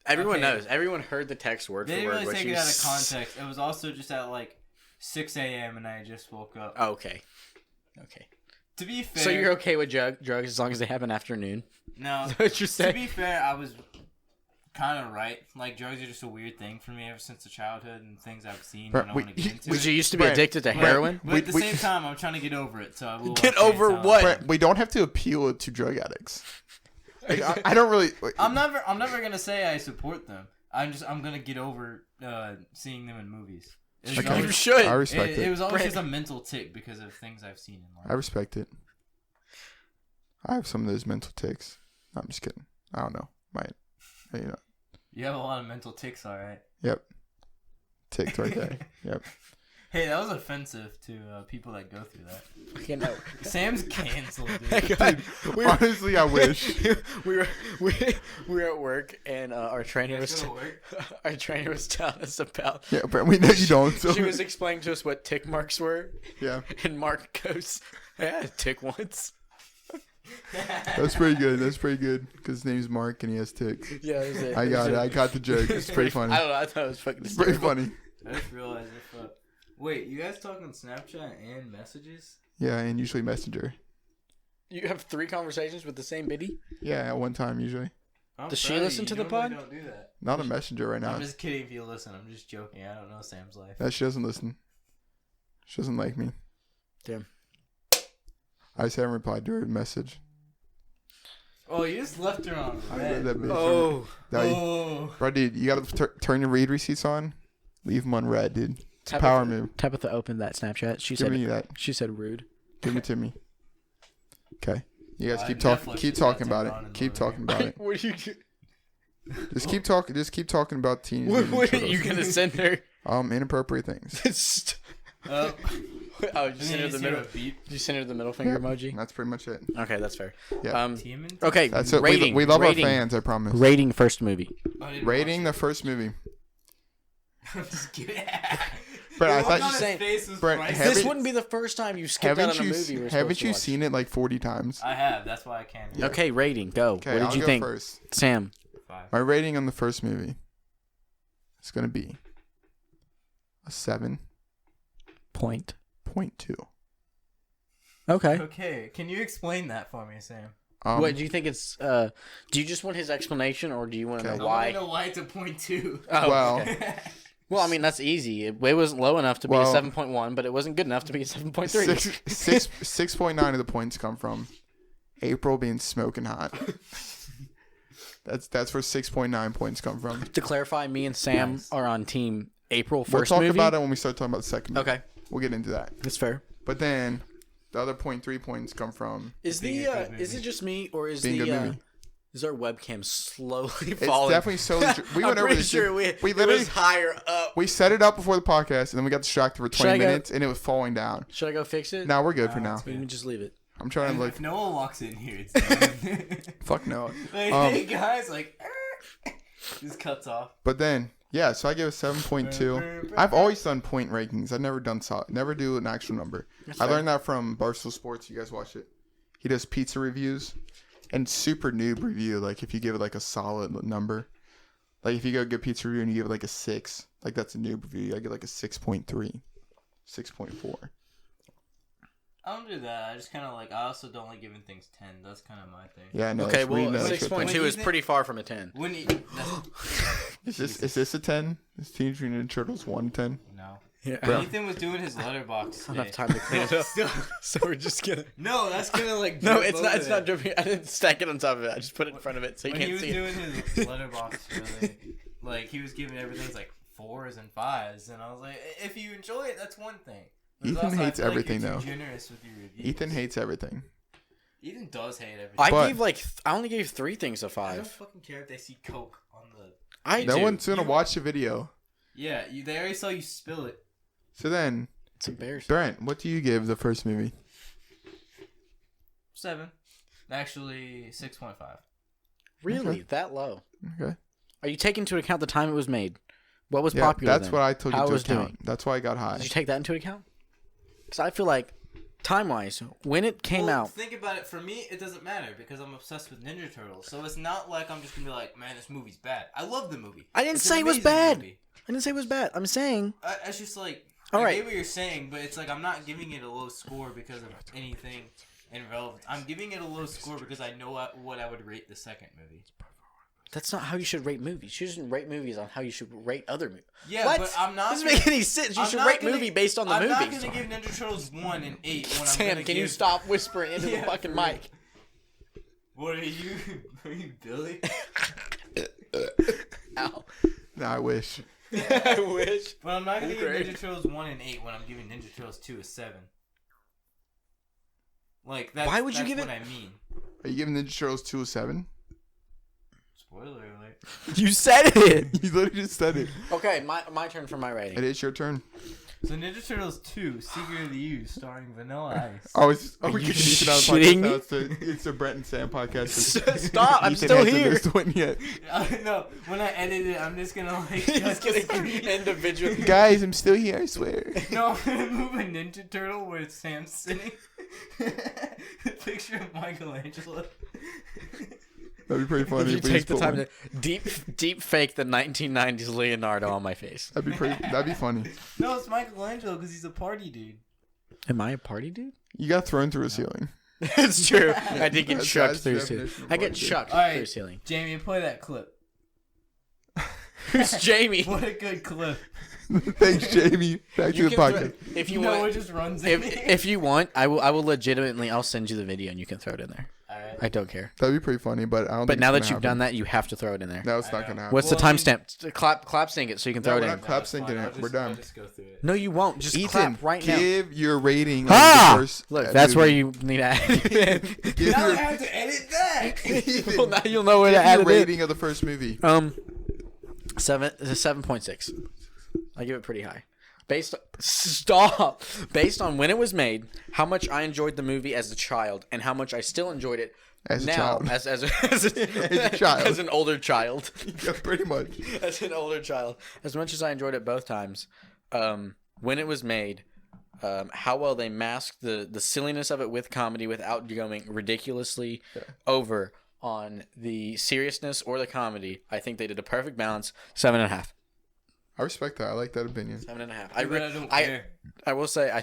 B: Everyone knows. Everyone heard the text word for
A: They
B: word.
A: didn't really take it out of context. It was also just at 6 a.m. and I just woke up.
B: Oh, okay.
A: To be fair.
B: So you're okay with drugs as long as they happen afternoon?
A: No.
B: Is that what you're saying?
A: To be fair, I was kind of right. Drugs are just a weird thing for me ever since the childhood and things I've seen. I don't want to get into
B: Did
A: it.
B: you used to be addicted to heroin?
A: But at the same time, I'm trying to get over it. So I will
B: Get over what?
C: Brent, we don't have to appeal to drug addicts. I don't really.
A: I'm never gonna say I support them. I'm gonna get over seeing them in movies.
B: You should.
C: I respect it.
A: It was always just a mental tick because of things I've seen in life.
C: I respect it. I have some of those mental tics. No, I'm just kidding. I don't know.
A: You have a lot of mental tics, all right.
C: Yep. Ticked right there. Yep.
A: Hey, that was offensive to people that go through that.
B: Okay, no.
A: Sam's canceled, dude.
C: Honestly, I wish.
B: we were at work and our trainer was telling us about.
C: Yeah, but we know you don't. So.
B: She was explaining to us what tick marks were.
C: Yeah.
B: And Mark goes, "I had a tick once."
C: That's pretty good. Because his name's Mark and he has ticks.
B: Yeah, that was it.
C: I got it. I got the joke. It's pretty funny.
B: I don't know. I thought it was fucking.
C: It's pretty funny.
A: I just realized wait, you guys talk on Snapchat and messages?
C: Yeah, and usually Messenger.
B: You have 3 conversations with the same biddy?
C: Yeah, at one time usually.
B: Does she listen to the pod?
A: Don't do that.
C: Not a Messenger right now.
A: I'm just kidding if you listen. I'm just joking. I don't know Sam's life.
C: Yeah, she doesn't listen. She doesn't like me.
B: Damn.
C: I just haven't replied to her message.
A: Oh, you just left her on
C: I
A: red.
C: read that bitch.
B: Oh.
C: No, bro, dude, you gotta turn your read receipts on. Leave them on red, dude. It's a power move.
B: Tabitha opened that Snapchat. She
C: Give
B: said
C: me that.
B: She said rude.
C: Give it to me. Okay. You guys
A: I
C: keep
A: definitely
C: keep
A: should have
C: talking about
A: turned
C: it.
A: on in
C: Keep
A: the
C: talking about it.
B: What are you?
C: Just keep talking. Just keep talking about Teenage
B: What
C: Mutant
B: are
C: Ninja
B: you
C: Turtles.
B: gonna send her?
C: Inappropriate things.
A: Oh,
B: Oh, did you send her the middle?
A: a beep.
B: Did you send her the middle finger emoji?
C: That's pretty much it.
B: Okay, that's fair.
C: Yeah.
A: TMNT?
B: Okay.
C: That's it.
B: Rating.
C: We love
B: rating,
C: our fans. I promise.
B: Rating first movie.
A: I didn't
C: Rating the
A: watch
C: first movie.
A: it. I'm just kidding.
C: Brett, I
A: The
C: thought
A: look
C: you
A: on his
B: saying-
A: face was
C: Brett,
A: priceless.
C: haven't-
B: This wouldn't be the first time you skipped out on a movie.
C: Haven't you seen it like 40 times?
A: I have. That's why I can't.
C: Yeah.
B: Okay, rating. Go.
C: Okay,
B: What did
C: I'll
B: you
C: go
B: think,
C: first.
B: Sam?
A: 5.
C: My rating on the first movie is gonna be a 7.2.
B: Point. Okay.
A: Okay, can you explain that for me, Sam?
B: What do you think it's? Do you just want his explanation, or do you want to
C: Okay.
B: know
A: I
B: why?
A: want to know why it's a 0.2.
B: Oh,
C: Well,
B: okay. Well, I mean that's easy. It wasn't low enough to be a 7.1, but it wasn't good enough to be a 7.3.
C: 6.9 of the points come from April being smoking hot. That's where 6.9 points come from.
B: To clarify, me and Sam
A: Nice.
B: are on team April
C: We'll
B: first
C: talk
B: movie.
C: about it when we start talking about the second movie.
B: Okay,
C: We'll get into that.
B: that's fair.
C: But then the other 0.3 points come from
B: Is
A: Being
B: the
A: a good
B: is it
A: movie.
B: just me or is
C: being a
B: the
C: good movie.
B: is our webcam slowly
C: It's
B: falling?
C: definitely so. We went
B: I'm
C: over
B: pretty
C: this.
B: sure we
C: we
B: it
C: literally
B: was higher up.
C: we set it up before the podcast, and then we got distracted for
B: Should I
C: 20
B: go-
C: minutes, and it was falling down.
B: Should I go fix it?
C: Now we're good for
A: Nah,
C: now.
A: it's
B: We can just leave it.
C: I'm trying to look.
A: If Noah walks in here, it's done.
C: Fuck no.
A: Like,
C: Um,
A: hey guys, like, just cuts off.
C: But then, yeah, so I give it 7.2. I've always done point rankings. I've never done never do an actual number. I learned that from Barstool Sports. You guys watch it. He does pizza reviews and super noob review. Like if you give it like a solid number, like if you go get pizza review and you give it like a 6, like that's a noob review. I get like a 6.3, 6.4.
A: I don't do that. I just kind of like. I also don't like giving things 10. That's kind of my thing.
C: Yeah, no.
B: Okay,
C: it's really
B: well,
C: not a good
B: 6.2
A: When
C: thing.
A: you
B: is
A: think-
B: pretty far from a 10.
A: When you,
C: Is this a 10? Is Teenage Mutant Ninja Turtles 1 10?
A: no.
B: Yeah.
A: Ethan was doing his letterbox today.
B: Enough time to clean it up. So we're just gonna.
A: No, that's gonna like.
B: No,
A: drip
B: it's not.
A: over
B: It's not
A: it.
B: dripping. I didn't stack it on top of it. I just put it in front of it so you
A: When he
B: can't
A: was
B: see
A: doing
B: it.
A: his letterbox, really, like he was giving everything like 4s and 5s, and I was like, if you enjoy it, that's one thing. But
C: Ethan
A: also, I
C: hates
A: feel like
C: everything,
A: you're
C: though.
A: too generous with your reviews.
C: Ethan hates everything.
A: Ethan does hate everything.
B: I
C: But-
B: gave like I only gave 3 things a
A: I don't
B: 5.
A: fucking care if they see Coke on the.
B: I
C: No
B: do.
C: one's gonna
A: You-
C: watch the video.
A: Yeah, they already saw you spill it.
C: So then,
B: It's embarrassing.
C: Brent, what do you give the first movie?
A: 7. Actually, 6.5.
B: Really,
C: Okay.
B: that low?
C: Okay.
B: Are you taking into account the time it was made? What was
C: Yeah,
B: popular?
C: that's
B: then?
C: what I took
B: How it
C: into
B: was
C: account.
B: doing?
C: That's why I got high.
B: Did you take that into account? Because I feel like time-wise, when it came
A: Well,
B: out,
A: think about it. For me, it doesn't matter because I'm obsessed with Ninja Turtles. So it's not like I'm just gonna be like, man, this movie's bad. I love the movie.
B: I didn't
A: It's
B: say
A: an
B: it was
A: amazing
B: bad.
A: movie.
B: I didn't say it was bad. I'm saying
A: It's just like
B: All
A: I
B: right.
A: get what you're saying, but it's like I'm not giving it a low score because of anything irrelevant. I'm giving it a low score because I know what I would rate the second movie.
B: that's not how you should rate movies. You shouldn't rate movies on how you should rate other movies.
A: Yeah,
B: What?
A: but I'm not.
B: Doesn't
A: gonna-
B: make any sense. You
A: I'm
B: should
A: not
B: rate
A: gonna-
B: movie based on the
A: I'm
B: movie.
A: not gonna give Ninja Turtles 1 and 8 when I'm
B: Sam,
A: gonna
B: can you
A: give-
B: stop whispering into
A: Yeah,
B: the fucking
A: for real.
B: mic?
A: What are you? Are you Billy?
B: Ow.
C: No, I wish.
B: I wish.
A: But I'm not gonna give
B: Okay.
A: Ninja Turtles 1 and 8 when I'm giving Ninja Turtles 2 a 7. Like that's
B: Why would you
A: that's
B: give
A: what
B: it-
A: I mean.
C: Are you giving Ninja Turtles 2 a 7?
A: Spoiler alert.
B: You said it.
C: You literally just said it.
B: Okay, my turn for my rating.
C: It is your turn.
A: So Ninja Turtles 2, Secret of the Ooze, starring Vanilla Ice.
C: Oh, are
B: Are
C: we
B: you
C: kicking Ethan out of the
B: shitting
C: podcast
B: me?
C: now? It's a Brent and Sam podcast.
B: Stop, I'm
C: Ethan
B: still
C: hasn't
B: here.
C: missed one yet.
A: No, when I edit it, I'm just gonna like.
B: He's
A: cut
B: gonna
A: the screen.
B: individually.
C: Guys, I'm still here, I swear.
A: No, I'm gonna move a Ninja Turtle where Sam's sitting. Picture of Michelangelo.
C: That'd be pretty funny.
B: If you
C: if we
B: take
C: just
B: the
C: put
B: time
C: one.
B: to deep fake the 1990s Leonardo on my face.
C: That'd be funny.
A: No, it's Michelangelo because he's a party dude.
B: Am I a party dude?
C: You got thrown through a ceiling.
B: It's true. I did get
C: That's-
B: chucked
C: that's
B: through
C: the
B: the ceiling.
C: definition of
B: I get
C: party dude.
B: chucked
A: Alright.
B: through the ceiling.
A: Jamie, play that clip.
B: Who's Jamie?
A: What a good clip.
C: Thanks, Jamie. Back to the podcast.
B: If you
A: Noah
B: want,
A: just runs in.
B: if you want, I will legitimately. I'll send you the video and you can throw it in there.
A: All Alright.
B: I don't care.
C: That'd be pretty funny, but I don't.
B: But
C: think
B: now
C: it's
B: that
C: gonna
B: you've done
C: happen.
B: that, you have to throw it in there.
C: No, it's
A: I
C: not
A: know.
C: gonna happen.
B: What's
A: Well,
B: the
A: I mean-
B: timestamp? Clap sync it so you can throw it
C: we're
B: in.
C: not clap syncing it. We're done.
A: I'll just go through it.
B: No, you won't. Just
C: Ethan,
B: clap right now.
C: give your rating.
B: Ah!
C: Of the first
B: Look, that's
C: movie.
B: where you need to add it in.
C: Give
A: Now I
C: your,
A: have to edit that.
C: Ethan,
B: Well, now you'll know where to
C: give
B: add
C: your
B: it in.
C: rating of the first movie.
B: 7.6. I give it pretty high. Based on when it was made, how much I enjoyed the movie as a child, and how much I still enjoyed it
C: As a
B: now
C: child.
B: as a
C: child.
B: as an older child.
C: Yeah, pretty much.
B: As an older child, as much as I enjoyed it both times, when it was made, how well they masked the silliness of it with comedy without going ridiculously over on the seriousness or the comedy. I think they did a perfect balance. 7.5.
C: I respect that. I like that opinion.
B: 7.5.
A: I don't care.
B: I will say I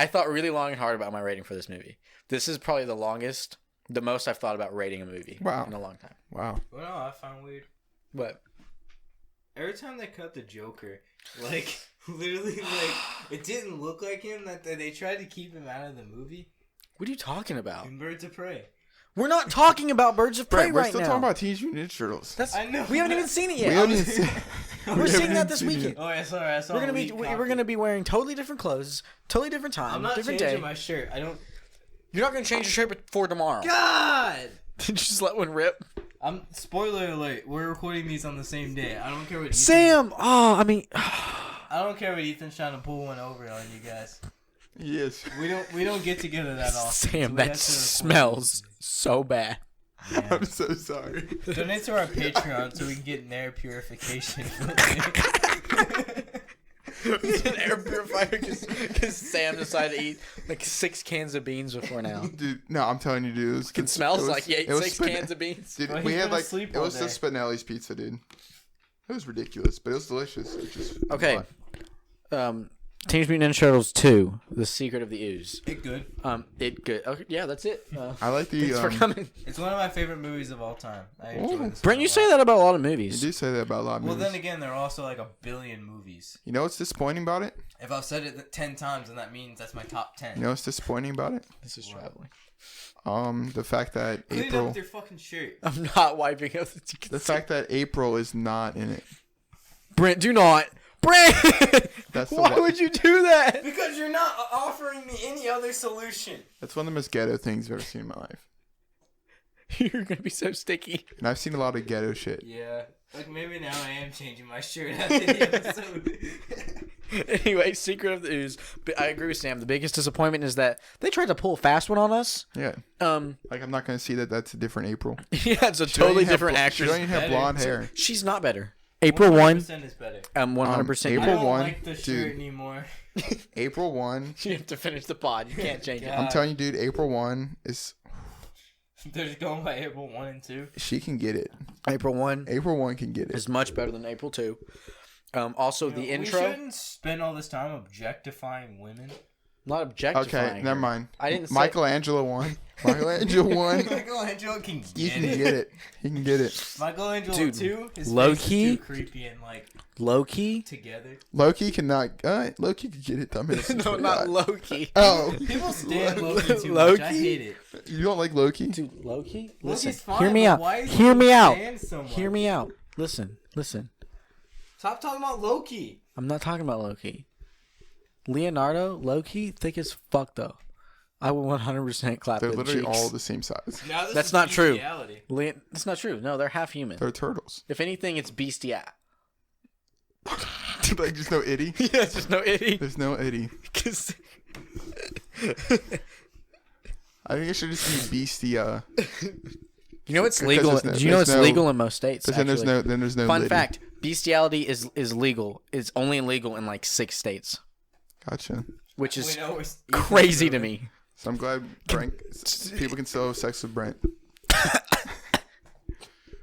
B: thought really long and hard about my rating for this movie. This is probably the most I've thought about rating a movie in a long time.
C: Wow.
A: Well, no, I found weird.
B: What?
A: Every time they cut the Joker, like literally, like it didn't look like him. That they tried to keep him out of the movie.
B: What are you talking about?
A: In Birds of Prey.
B: We're not talking about Birds of Prey
C: Brent, we're
B: right
C: still
B: now.
C: talking about Teenage Mutant Ninja Turtles.
B: I know. We haven't even seen it yet.
C: We haven't even seen.
B: We're seeing that this weekend.
A: Oh yeah, sorry. I saw
B: We're gonna be wearing totally different clothes, totally different time,
A: I'm not
B: different
A: changing
B: day.
A: my shirt. I don't.
B: You're not gonna change your shirt before tomorrow.
A: God.
B: Did you just let one rip?
A: Spoiler alert. We're recording these on the same day. I don't care what.
B: Sam. Oh, I mean.
A: I don't care what Ethan's trying to pull one over on you guys.
C: Yes.
A: We don't get together that often.
B: Sam,
A: so we
B: that
A: have to
B: smells so bad.
A: record.
C: I'm so sorry.
A: Donate to our Patreon so we can get an air purification.
B: It's an air purifier because Sam decided to eat like 6 cans of beans before now.
C: Dude, no, I'm telling you, dude.
B: It smells like he ate
C: it was
B: 6 cans of beans.
C: Dude,
A: Well,
C: we
A: he's
C: had
A: gonna
C: like
A: sleep
C: it
A: all
C: was the
A: day.
C: Spinelli's pizza, dude. It was ridiculous, but it was delicious. It just
B: Okay. Teenage Mutant Ninja Turtles 2: The Secret of the Ooze.
A: It good.
B: It good. Okay, yeah, that's it.
C: I like the.
B: Thanks for coming.
A: It's one of my favorite movies of all time. I enjoy this
B: Brent,
A: one
B: you
A: a
B: say
A: lot.
B: that about a lot of
C: You
B: movies.
C: do say that about a lot of
A: Well,
C: movies.
A: then again, there are also like a billion movies.
C: You know what's disappointing about it?
A: If I've said it 10 times, then that means that's my top 10.
C: You know what's disappointing about it?
B: This is
A: What?
B: traveling.
C: The fact that
A: Clean it up
C: April,
A: with your fucking shirt.
B: I'm not wiping up
C: the fact that April is not in it.
B: Brent, do not. Brent!
C: That's the
B: Why
C: one-
B: would you do that?
A: Because you're not offering me any other solution.
C: That's one of the most ghetto things I've ever seen in my life.
B: You're gonna be so sticky.
C: And I've seen a lot of ghetto shit.
A: Yeah. Like maybe now I am changing my shirt after the episode.
B: Anyway, Secret of the Ooze. But I agree with Sam. The biggest disappointment is that they tried to pull a fast one on us.
C: Yeah. Like I'm not gonna see that that's a different April.
B: Yeah, it's a
C: She don't
B: totally
C: even have
B: different
C: bl- She
B: actress.
C: don't even have
A: Better.
C: blonde hair.
B: She's not better. April 1,
A: 100% is better.
B: 100%.
A: I
C: April
A: don't
C: 1,
A: like the shirt
C: dude.
A: anymore.
C: April 1.
B: You have to finish the pod. You can't change it.
A: God.
C: I'm telling you, dude. April 1 is
A: They're just going by April 1 and 2.
C: she can get it.
B: April 1
C: April 1 can get it.
B: is much better than April 2. Also, the
A: We
B: intro.
A: shouldn't spend all this time objectifying women.
B: Not objectifying.
C: Okay, never
B: her.
C: mind.
B: I didn't say-
C: Michelangelo 1. Michelangelo 1.
A: Michelangelo can get
C: You can
A: it.
C: get it. He can get it.
A: Michelangelo
B: Dude,
A: 2, his
B: low
A: face is
B: key?
A: too creepy and like
B: Loki?
A: together.
C: Loki cannot. Loki can get it. Dumb innocent.
B: No, not Loki.
C: Oh,
A: People stand Loki too much. I
B: Loki?
A: hate it.
C: you don't like Loki?
B: Dude, Loki?
A: Loki's
B: Listen,
A: fine,
B: hear me
A: but
B: out.
A: why is
B: Hear
A: he
B: me out.
A: stand so much?
B: Hear me out. Listen.
A: Stop talking about Loki.
B: I'm not talking about Loki. Leonardo, Loki, thick as fuck though. I would 100% clap
C: They're
B: their
C: literally
B: cheeks.
C: all the same size.
A: Now this
B: That's
A: is
B: not true.
A: bestiality.
B: That's not true. No, they're half human.
C: They're turtles.
B: If anything, it's beastia.
C: Like just no itty.
B: Yeah, it's just no itty.
C: There's no itty.
B: 'Cause-
C: I think it should just be beastia.
B: you know it's
C: Because
B: legal.
C: there's no-
B: Do you know
C: there's
B: it's
C: no-
B: legal in most states?
C: Because then there's no.
B: Fun
C: liddy.
B: fact: bestiality is legal. It's only illegal in like 6 states,
C: Gotcha.
B: which is
A: We know it's
B: crazy to me.
C: So I'm glad Brent. People can still have sex with Brent.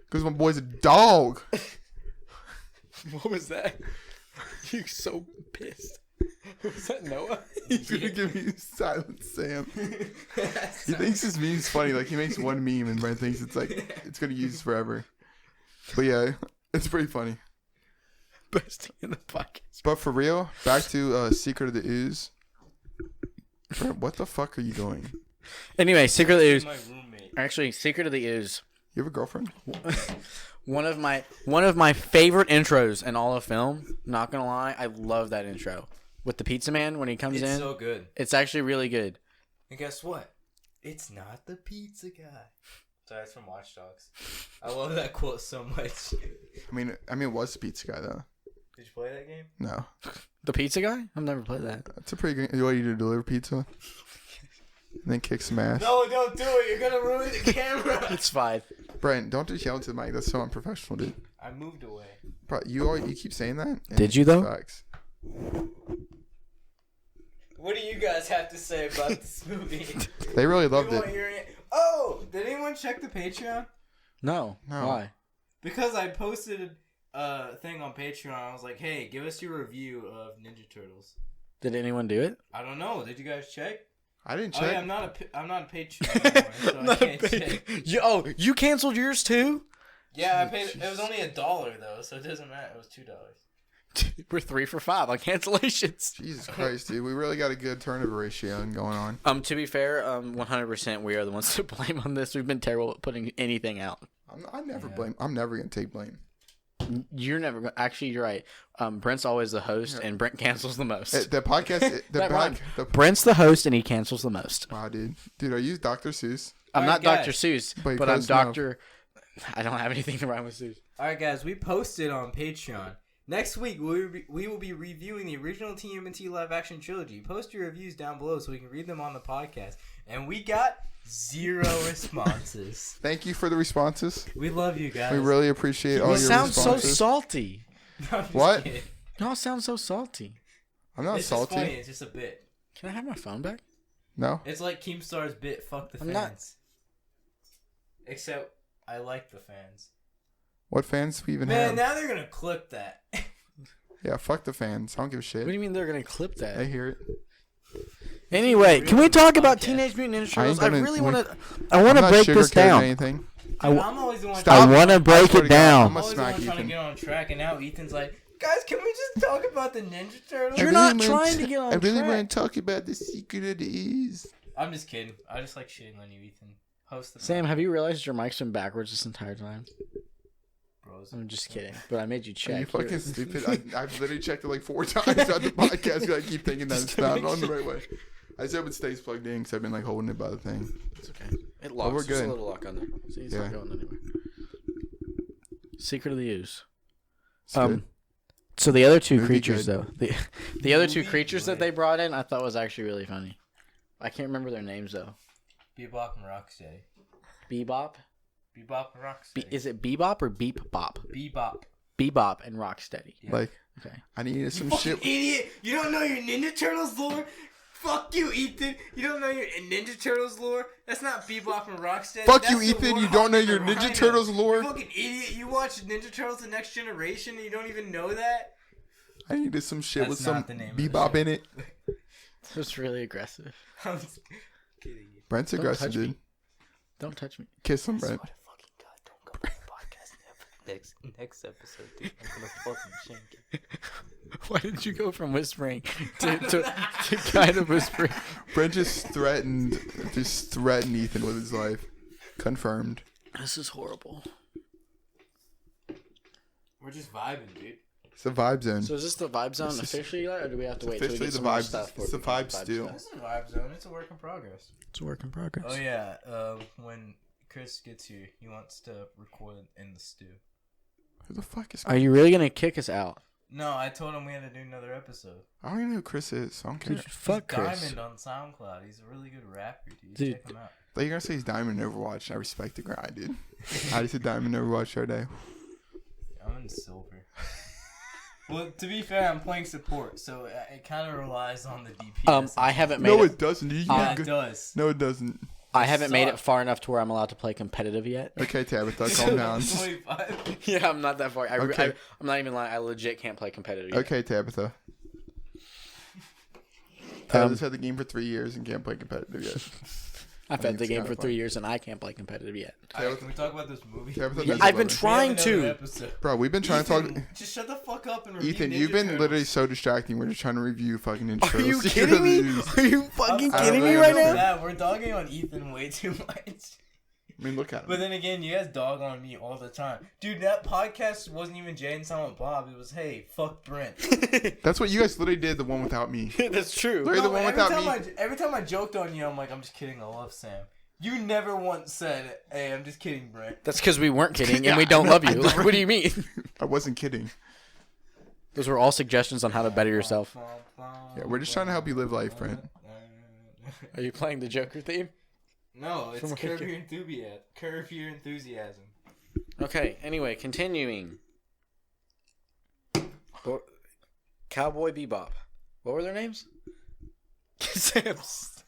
C: Because my boy's a dog.
B: What was that? You so pissed. Was that Noah?
C: He's gonna give me silent Sam. He thinks his meme's funny. Like he makes one meme and Brent thinks it's like it's gonna use forever. But yeah, it's pretty funny.
B: Bursting in the podcast.
C: But for real, back to Secret of the Ooze. Brent, what the fuck are you doing?
B: Anyway, Secret of the Ooze.
A: My roommate.
B: Actually, Secret of the Ooze.
C: You have a girlfriend?
B: One of my favorite intros in all of film. Not gonna lie, I love that intro with the pizza man when he comes in.
A: It's so good.
B: It's actually really good.
A: And guess what? It's not the pizza guy. Sorry, it's from Watch Dogs. I love that quote so much.
C: I mean, it was the pizza guy though.
A: Did you play that game?
C: No.
B: The pizza guy? I've never played that.
C: That's a pretty good way to deliver pizza. And then kick some ass.
A: No, don't do it. You're gonna ruin the camera.
B: It's fine.
C: Brent, don't just yell into the mic. That's so unprofessional, dude.
A: I moved away.
C: Bro, you keep saying that.
B: Did you, though?
C: Facts.
A: What do you guys have to say about this movie?
C: They really loved
A: People
C: it.
A: hearing it. Oh, did anyone check the Patreon?
B: No. Why?
A: Because I posted a thing on Patreon. I was like, hey, give us your review of Ninja Turtles.
B: Did anyone do it?
A: I don't know. Did you guys check?
C: I didn't
A: Oh
C: check.
A: yeah, I'm not a Patreon anymore, so I can't check.
B: You canceled yours too?
A: Yeah, I paid. It was only $1 though, so it doesn't matter. It was $2.
B: We're 3 for 5 on cancellations.
C: Jesus Christ, dude. We really got a good turnover ratio going on.
B: To be fair, 100% we are the ones to blame on this. We've been terrible at putting anything out.
C: I'm never going to take blame.
B: You're never going. Actually, you're right. Brent's always the host, and Brent cancels the most.
C: The podcast.
B: Brent's the host, and he cancels the most.
C: Wow, dude. Dude, are you Dr. Seuss?
B: I'm
A: All
B: not
A: right,
B: Dr.
A: guys.
B: Seuss,
C: But
B: but I'm
C: close enough.
B: Dr. I don't have anything to rhyme with Seuss.
A: All right, guys, we posted on Patreon. Next week, we will be reviewing the original TMNT live-action trilogy. Post your reviews down below so we can read them on the podcast. And we got 0 responses.
C: Thank you for the responses.
A: We love you guys.
C: We really appreciate all
B: You
C: your
B: sound so
C: responses.
B: salty.
A: No, I'm just
C: What?
A: kidding.
B: Y'all sound so salty.
C: I'm not
A: It's
C: salty.
A: just funny. It's just a bit.
B: Can I have my phone back?
C: No.
A: It's like Keemstar's bit, fuck the
B: I'm
A: fans. Except, I like the fans.
C: What fans do we even
A: Man,
C: have?
A: now they're gonna clip that.
C: Yeah, fuck the fans. I don't give a shit.
B: What do you mean they're gonna clip
C: I
B: that?
C: hear it.
B: Anyway, can we talk about
A: Podcast.
B: Teenage Mutant Ninja
C: I ain't
B: Turtles? I
C: gonna-
B: really
C: we-
B: want to. I want
C: I'm
B: to
C: not
B: break this
C: sugarcoating
B: down.
C: anything.
A: Dude, I'm always the one.
C: Stop.
B: I want to
C: I
B: break
C: swear
B: it
C: to God,
B: down.
C: I'm gonna
A: always the one
C: smack
A: trying to
C: Ethan.
A: get on track, and now Ethan's like, guys, can we just talk about the Ninja Turtles?
B: You're not trying to get on
C: I really
B: track.
C: want to talk about the secret of the Ease.
A: I'm just kidding. I just like shitting on you, Ethan. Host the
B: Sam, have you realized your mic's been backwards this entire time?
A: bros.
B: I'm just kidding, but I made you
C: Are
B: check.
C: you fucking stupid? I've literally checked it like 4 times on the podcast. I keep thinking that it's not on the right way. I just hope it stays plugged in because I've been like holding it by the thing.
B: It's okay. It locks.
C: we're
B: There's
C: good.
B: a little lock on there. See, it's
C: Yeah.
B: not going anywhere. Secret of the Ooze.
C: It's good.
B: So the other two
C: Movie
B: creatures,
C: good.
B: though, the other two
A: Movie
B: creatures that
A: good.
B: they brought in, I thought was actually really funny. I can't remember their names though.
A: Bebop and Rocksteady.
B: Bebop.
A: Bebop and Rocksteady.
B: Is it Bebop or Beep Bop?
A: Bebop.
B: Bebop and Rocksteady.
A: Yeah.
C: Like,
B: Okay.
C: I needed some
A: Fucking
C: shit.
A: idiot! You don't know your Ninja Turtles lore? Fuck you, Ethan! You don't know your Ninja Turtles lore? That's not Bebop and Rocksteady.
C: Fuck
A: That's
C: you,
A: the
C: Ethan. You don't know
A: Warhawk
C: your
A: and the
C: Ninja
A: Rhino.
C: Turtles lore?
A: You fucking idiot! You watch Ninja Turtles: The Next Generation and you don't even know that?
C: I needed some shit
A: That's
C: with some
A: not the name of the
C: bebop
A: show.
C: in it.
B: That's really aggressive.
A: I'm just kidding you.
C: Brent's
B: Don't
C: aggressive,
B: touch me.
C: dude.
B: Don't touch me.
C: Kiss him, Brent.
A: Swear to fucking God, don't go to the podcast next episode, dude. I'm gonna fucking shank you.
B: Why did you go from whispering to kind of whispering?
C: Brent just threatened Ethan with his life. Confirmed.
B: This is horrible.
A: We're just vibing, dude.
C: It's the vibe zone.
B: So is this the vibe zone
C: This is-
B: officially yet, or do we have to wait till we
C: officially
B: get
C: the
B: some more
C: vibes-
B: stuff?
C: it's the
B: before we
C: vibes
B: get
C: still.
B: stuff?
A: This is a vibe zone. It's a work in progress.
B: It's a work in progress.
A: Oh yeah. When Chris gets here, he wants to record in the stew.
C: Who the fuck is?
B: Are you really gonna kick us out?
A: No, I told him we had to do another episode.
C: I don't even know who Chris is. So I don't care.
B: Dude, fuck
A: He's
B: Chris.
A: Diamond on SoundCloud. He's a really good rapper, dude.
B: Dude.
A: Check him out.
C: Like you're gonna say he's diamond in Overwatch. I respect the grind, dude. I just said diamond in Overwatch every day.
A: I'm in silver. Well, to be fair, I'm playing support, so it kind of relies on the DPS.
B: I haven't made
C: No,
B: it.
C: it doesn't. You
A: Yeah,
C: can
A: it does.
C: No, it doesn't.
B: I haven't made it
A: suck.
B: far enough to where I'm allowed to play competitive yet.
C: Okay, Tabitha, calm down.
A: 25.
B: Yeah, I'm not that far.
C: Okay.
B: I'm not even lying. I legit can't play competitive yet.
C: Okay, Tabitha. Tabitha's had the game for 3 years and can't play competitive yet.
B: I've
C: I
B: had
C: think
B: the
C: it's
B: game
C: kinda
B: for
C: fun.
B: 3 years and I can't play competitive yet.
A: Alright, can we talk about this movie?
C: Tabitha
B: Yeah,
C: does
B: I've
C: love
B: been
C: it.
B: trying
A: We have another
B: to.
A: episode.
C: Bro, we've been trying to
A: Ethan,
C: talk.
A: Just shut the fuck up and review
C: Ethan,
A: Ninja
C: you've been
A: Turtles.
C: literally so distracting. We're just trying to review fucking Ninja
B: Are
C: Turtles.
B: you
C: Secret
B: kidding me?
C: Reviews.
B: Are you fucking
C: I
B: kidding
C: don't
B: me
C: really
B: right
C: know.
B: now?
A: Yeah, we're dogging on Ethan way too much.
C: I mean, look at him.
A: But then again, you guys dog on me all the time. Dude, that podcast wasn't even Jay and Silent Bob. It was, hey, fuck Brent.
C: That's what you guys literally did. The one without me.
B: That's true.
C: Literally the
A: No,
C: one
A: every
C: without
A: time
C: me.
A: every time I joked on you, I'm like, I'm just kidding. I love Sam. You never once said, hey, I'm just kidding, Brent.
B: That's because we weren't kidding
C: Yeah,
B: and we don't
C: I
B: love
C: know,
B: you.
C: I
B: Like,
C: know.
B: what do you mean?
C: I wasn't kidding.
B: Those were all suggestions on how to better yourself.
C: Yeah, we're just trying to help you live life, Brent.
B: Are you playing the Joker theme?
A: No, it's
B: From
A: curb
B: where-
A: your enthusiasm. Curb your enthusiasm.
B: Okay, anyway, continuing. Cowboy Bebop. What were their names? Sam's.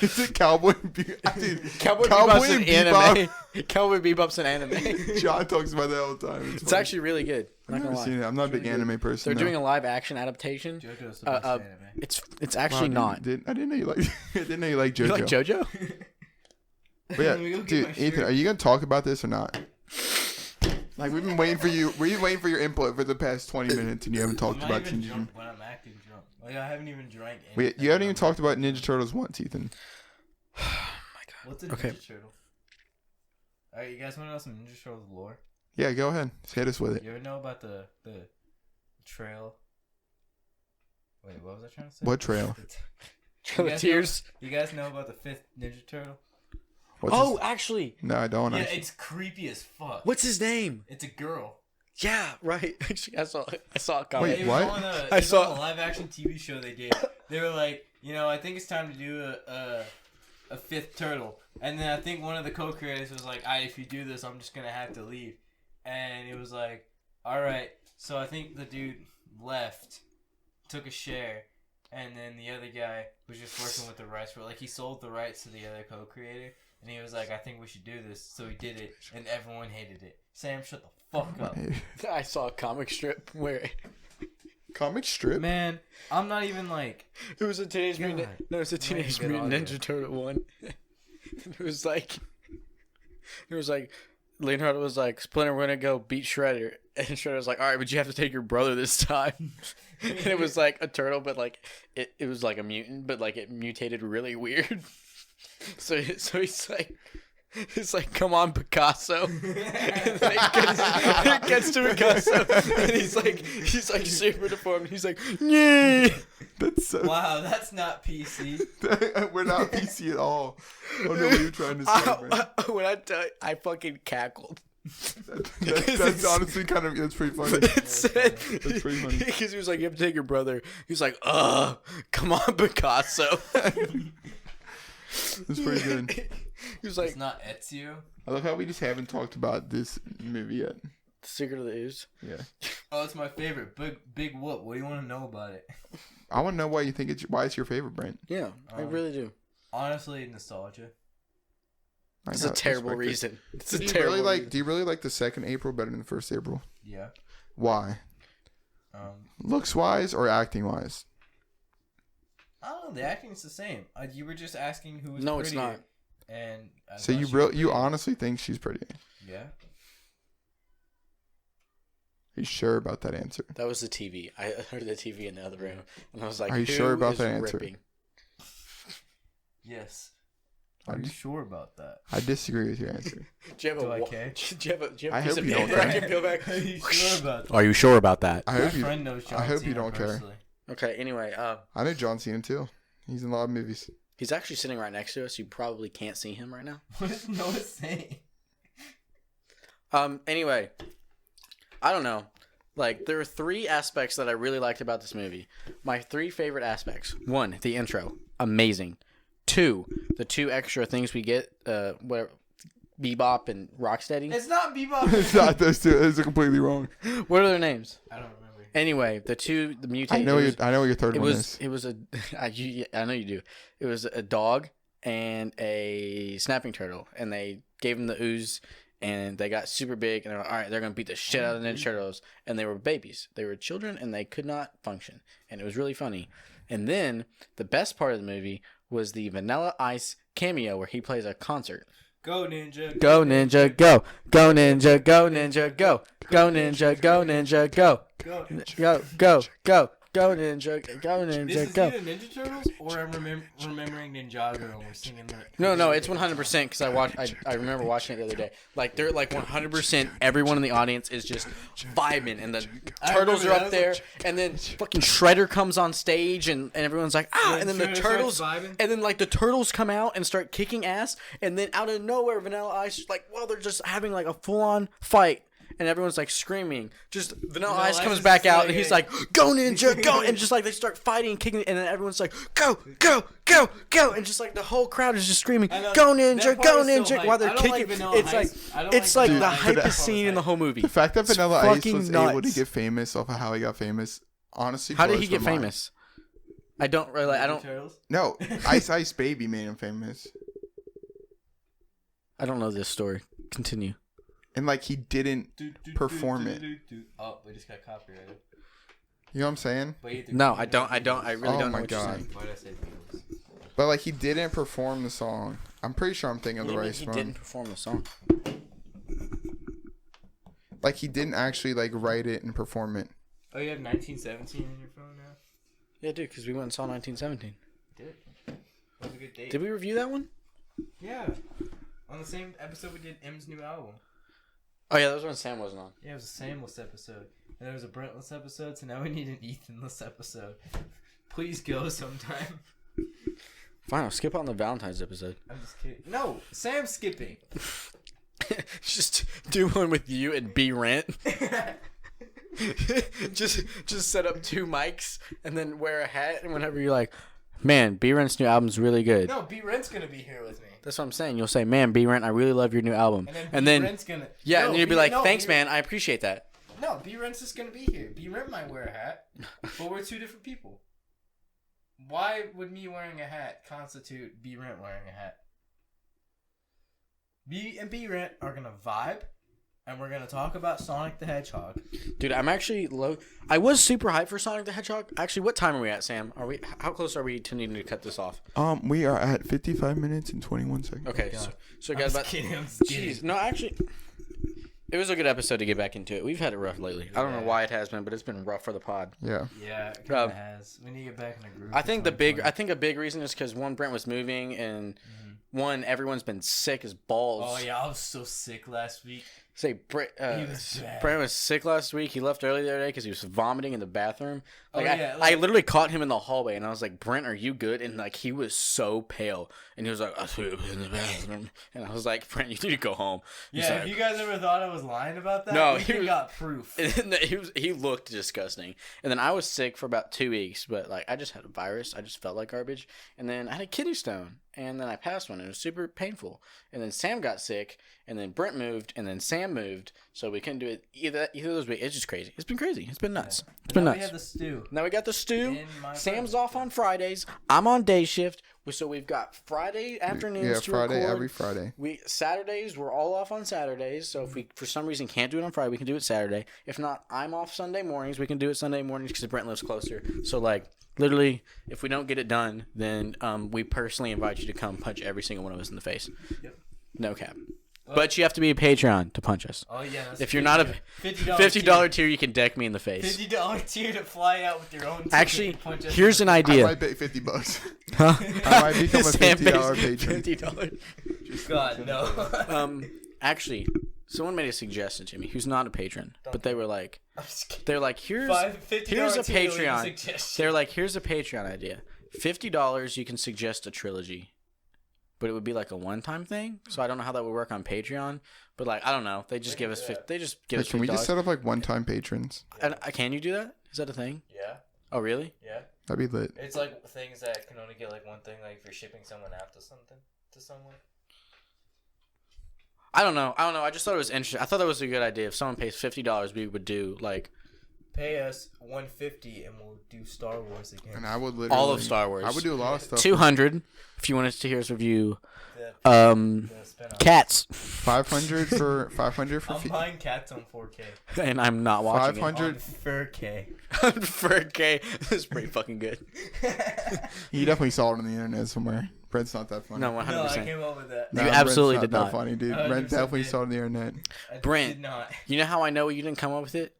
C: Is it Cowboy Bebop? Dude,
B: Cowboy
C: Cowboy
B: Bebop's an
C: Bebop.
B: anime. Cowboy Bebop's an anime.
C: John talks about that all the time.
B: It's
C: funny.
B: actually really good. I'm
C: I've
B: not
C: never
B: gonna
C: seen
B: lie.
C: it. I'm not a big anime person.
B: They're
C: no.
B: doing a live action adaptation.
A: JoJo's the best anime.
B: It's
C: Wow,
B: actually
C: dude,
B: not.
C: I didn't know you like. I didn't know you like JoJo.
B: You like JoJo?
C: But
A: Let me
C: yeah,
A: go get
C: dude,
A: my
C: Ethan,
A: shirt.
C: are you gonna talk about this or not? Like we've been waiting for you. We've been waiting for your input for the past 20 minutes, and you haven't talked
A: I'm
C: about
A: not even
C: Ninja.
A: drunk when I'm acting drunk. Like, I haven't even drank anything.
C: Wait, you haven't even talked about Ninja Turtles once, Ethan.
A: What's a
B: Okay.
A: Ninja Turtle? Alright, you guys want to know some Ninja Turtles lore?
C: Yeah, go ahead. Hit us with it.
A: You ever know about the trail? Wait, what was I trying to say?
C: What trail?
B: Trail of
A: guys
B: Tears.
A: You guys know about the 5th Ninja Turtle?
C: What's
B: Oh,
C: his-
B: actually,
C: no, I don't.
A: Yeah,
C: Actually.
A: it's creepy as fuck.
B: what's his name?
A: It's a girl.
B: Yeah, right. Actually, I saw a
C: Wait,
B: comment.
A: It was
C: what?
A: On a,
B: I
A: it was
B: saw-
A: on a live action TV show they did. They were like, I think it's time to do a 5th turtle. And then I think one of the co-creators was like, if you do this, I'm just going to have to leave. And it was like, alright. So I think the dude left, took a share, and then the other guy was just working with the rights for he sold the rights to the other co-creator. And he was like, I think we should do this. So he did it, and everyone hated it. Sam, shut the fuck up.
B: I saw a comic strip where
C: Comic strip.
B: man,
A: I'm not even like...
B: it was a Teenage
A: God.
B: Mutant. No, it's a Teenage
A: get
B: Mutant
A: on
B: Ninja
A: here.
B: Turtle one. It was like Leonardo was like, Splinter, we're gonna go beat Shredder, and Shredder was like, all right, but you have to take your brother this time. And it was like a turtle, but like it was like a mutant, but like it mutated really weird. So he's like, come on, Picasso. And then it gets to Picasso, and he's like super deformed. He's like, yeah.
C: That's so.
A: Wow, that's not PC.
C: We're not PC at all. I don't know what you're trying to say, man.
B: When I tell you, I fucking cackled.
C: That's honestly kind of. That's pretty funny.
B: It said,
C: That's pretty funny.
B: because he was like, you have to take your brother. He's like, come on, Picasso.
C: That's pretty good.
B: He was like,
A: It's not Ezio.
C: I love how we just haven't talked about this movie yet.
B: The Secret of the Ooze.
C: Yeah.
A: Oh, it's my favorite. Big whoop. What do you want to know about it?
C: I want to know why you think why it's your favorite, Brent.
B: Yeah, I really do.
A: Honestly, nostalgia.
B: It's
C: I
B: a
C: know,
B: terrible
C: respect it.
B: reason. It's
C: Do
B: a
C: you
B: terrible
C: really like?
B: reason.
C: Do you really like the second April better than the first April?
A: Yeah.
C: Why? Looks wise or acting wise?
A: I don't know. The acting's the same. You were just asking who was
B: No, it's
A: prettier,
B: not.
A: And I
C: So
A: thought
C: you
A: she was
C: you
A: pretty.
C: honestly think she's pretty?
A: Yeah.
C: Are you sure about that answer?
B: That was the TV. I heard the TV in the other room, and I was like,
C: Are you
B: "Who
C: sure about
B: is
C: that answer?"
B: ripping?"
A: Yes.
C: I
A: Are you
C: just-
A: sure about that?
C: I disagree with your answer.
B: Do you have
A: Do I
B: a
A: care?
B: Do you have a
C: I
B: piece
C: hope
B: of
C: you don't
B: paper I
C: care.
B: can peel back?
A: Are you sure about that?
B: Are you sure about that?
C: I
A: My
C: hope you.
A: friend knows John
C: I hope you
A: Cena
C: don't care.
A: personally.
B: Okay. Anyway,
C: I know John Cena too. He's in a lot of movies.
B: he's actually sitting right next to us. You probably can't see him right now.
A: What is Noah saying?
B: Anyway, I don't know. Like, there are 3 aspects that I really liked about this movie. My 3 favorite aspects. 1, the intro. Amazing. 2, the 2 extra things we get, whatever, Bebop and Rocksteady.
A: It's not Bebop.
C: It's not those two. Those are completely wrong.
B: What are their names?
A: I don't remember.
B: Anyway, the mutate.
C: I know. I know what your third
B: It
C: one
B: was.
C: is.
B: It was a. I know you do. It was a dog and a snapping turtle, and they gave them the ooze, and they got super big, and they're like, all right, they're gonna beat the shit out of the Ninja Turtles, and they were babies. They were children, and they could not function, and it was really funny. And then the best part of the movie was the Vanilla Ice cameo where he plays a concert.
A: Go Ninja.
B: Go Ninja, go. Go Ninja, go Ninja, go. Go Ninja, go Ninja, go.
A: Go.
B: Go. Go Ninja, go Ninja,
A: This is
B: go.
A: either Ninja Turtles or I'm remembering Ninjago and we're singing the...
B: No, it's 100% because I remember watching it the other day. Like, they're like 100%, everyone in the audience is just vibing, and the turtles are up there, and then fucking Shredder comes on stage, and everyone's like, ah, and then the turtles, and then like the turtles come out and start kicking ass, and then out of nowhere, Vanilla Ice, like, well, they're just having like a full-on fight. And everyone's like screaming. Just Vanilla Ice comes back out, and he's like, "Go Ninja, go!" And just like they start fighting, and kicking, and then everyone's like, "Go, go, go, go!" And just like the whole crowd is just screaming, "Go Ninja, go Ninja!" While they're kicking. It's like the hypest scene in the whole movie.
C: The fact that Vanilla Ice was
B: nuts.
C: able to get famous off of how he got famous, honestly.
B: How did he get
C: blows my mind.
B: famous? I don't.
C: No, Ice Baby made him famous.
B: I don't know this story. Continue.
C: And like he didn't perform it.
A: Oh, we just got copyrighted.
C: You know what I'm saying?
B: No, I don't. I really don't know
C: my
B: what you're
C: God.
B: saying.
A: Why did I say Beatles?
C: But like he didn't perform the song. I'm pretty sure I'm thinking of the right
B: He
C: song.
B: didn't perform the song.
C: Like he didn't actually like write it and perform it.
A: Oh, you have 1917 in your phone now?
B: Yeah, dude, because we went and saw 1917.
A: Did? That was a good date.
B: Did we review that one?
A: Yeah. On the same episode we did M's new album.
B: Oh yeah, that was when Sam wasn't on.
A: Yeah, it was a Samless episode. And there was a Brentless episode, so now we need an Ethanless episode. Please go sometime.
B: Fine, I'll skip on the Valentine's episode.
A: I'm just kidding. No, Sam's skipping.
B: Just do one with you and B Rent. just set up 2 mics and then wear a hat, and whenever you're like, man, B Rent's new album's really good.
A: No, B Rent's gonna be here with me.
B: That's what I'm saying. You'll say, man, B Rent, I really love your new album.
A: And then B Rent's gonna...
B: Yeah,
A: no,
B: and you'll be like, thanks, man, I appreciate that.
A: No, B Rent's just gonna be here. B Rent might wear a hat, but we're 2 different people. Why would me wearing a hat constitute B Rent wearing a hat? Me and B Rent are gonna vibe, and we're gonna talk about Sonic the Hedgehog.
B: Dude, I'm actually low. I was super hyped for Sonic the Hedgehog. Actually, what time are we at, Sam? How close are we to needing to cut this off?
C: We are at 55 minutes and 21 seconds.
B: Okay, so guys,
A: I'm just kidding.
B: Jeez, no, actually, it was a good episode to get back into it. We've had it rough lately. I don't know why it has been, but it's been rough for the pod.
C: Yeah.
A: Yeah, it kind of has. We need to get back in a group.
B: I think a big reason is because one, Brent was moving, and one, everyone's been sick as balls.
A: Oh yeah, I was so sick last week.
B: Brent was sick last week. He left early the other day because he was vomiting in the bathroom. I literally caught him in the hallway, and I was like, Brent, are you good? And like, he was so pale, and he was like, I threw up in the bathroom, and I was like, Brent, you need to go home.
A: Yeah, have you guys ever thought I was lying about that?
B: No,
A: he got proof.
B: He looked disgusting. And then I was sick for about 2 weeks, but like, I just had a virus. I just felt like garbage. And then I had a kidney stone, and then I passed one. It was super painful. And then Sam got sick, and then Brent moved, and then Sam moved, so we couldn't do it either of those weeks. It's just crazy. It's been crazy. It's been nuts.
A: Yeah.
B: It's been nuts.
A: We have the stew.
B: Now we got the stew. Sam's
A: apartment.
B: off on Fridays. I'm on day shift. So we've got Friday afternoons to
C: Friday,
B: record.
C: every Friday.
B: Saturdays, we're all off on Saturdays. So if we, for some reason, can't do it on Friday, we can do it Saturday. If not, I'm off Sunday mornings. We can do it Sunday mornings because Brent lives closer. So, like, literally, if we don't get it done, then we personally invite you to come punch every single one of us in the face.
A: Yep.
B: No cap. But you have to be a Patreon to punch us.
A: Oh, yeah. That's
B: if you're not a $50 tier, you can deck me in the face.
A: $50 tier to fly out with your own ticket.
B: Actually, here's an idea.
C: I might pay $50.
B: Huh?
C: I might become a
B: Sam
C: $50
B: pays
C: patron.
A: $50. God, no.
B: Actually, someone made a suggestion to me who's not a patron, but they were like, here's a Patreon. They're like, here's a Patreon idea. $50, you can suggest a trilogy. But it would be like a one-time thing, so I don't know how that would work on Patreon. But like, I don't know. They just give us $50.
C: Can we just set up like one-time patrons?
B: And can you do that? Is that a thing?
A: Yeah.
B: Oh, really?
A: Yeah.
C: That'd be lit.
A: It's like things that can only get like one thing, like if you're shipping someone out to someone.
B: I don't know. I just thought it was interesting. I thought that was a good idea. If someone pays $50, we would do like
A: pay us $150 and we'll do Star Wars again.
C: And I would literally
B: All of Star Wars.
C: I would do a lot of stuff.
B: 200 if you want us to hear us review.
A: The spin-off.
B: Cats.
C: 500 for
A: I'm buying Cats on 4K.
B: And I'm not watching
C: 500
A: On 4K.
B: it. For a K. This is pretty fucking good.
C: You definitely saw it on the internet somewhere. Brent's not that funny.
B: No, 100%.
A: No, I came up with that.
B: You absolutely did
C: Brent's
B: not.
C: That funny, dude.
A: 100%
C: Brent definitely
A: did.
C: saw it on the internet.
A: I
B: Brent.
A: did not.
B: You know how I know you didn't come up with it?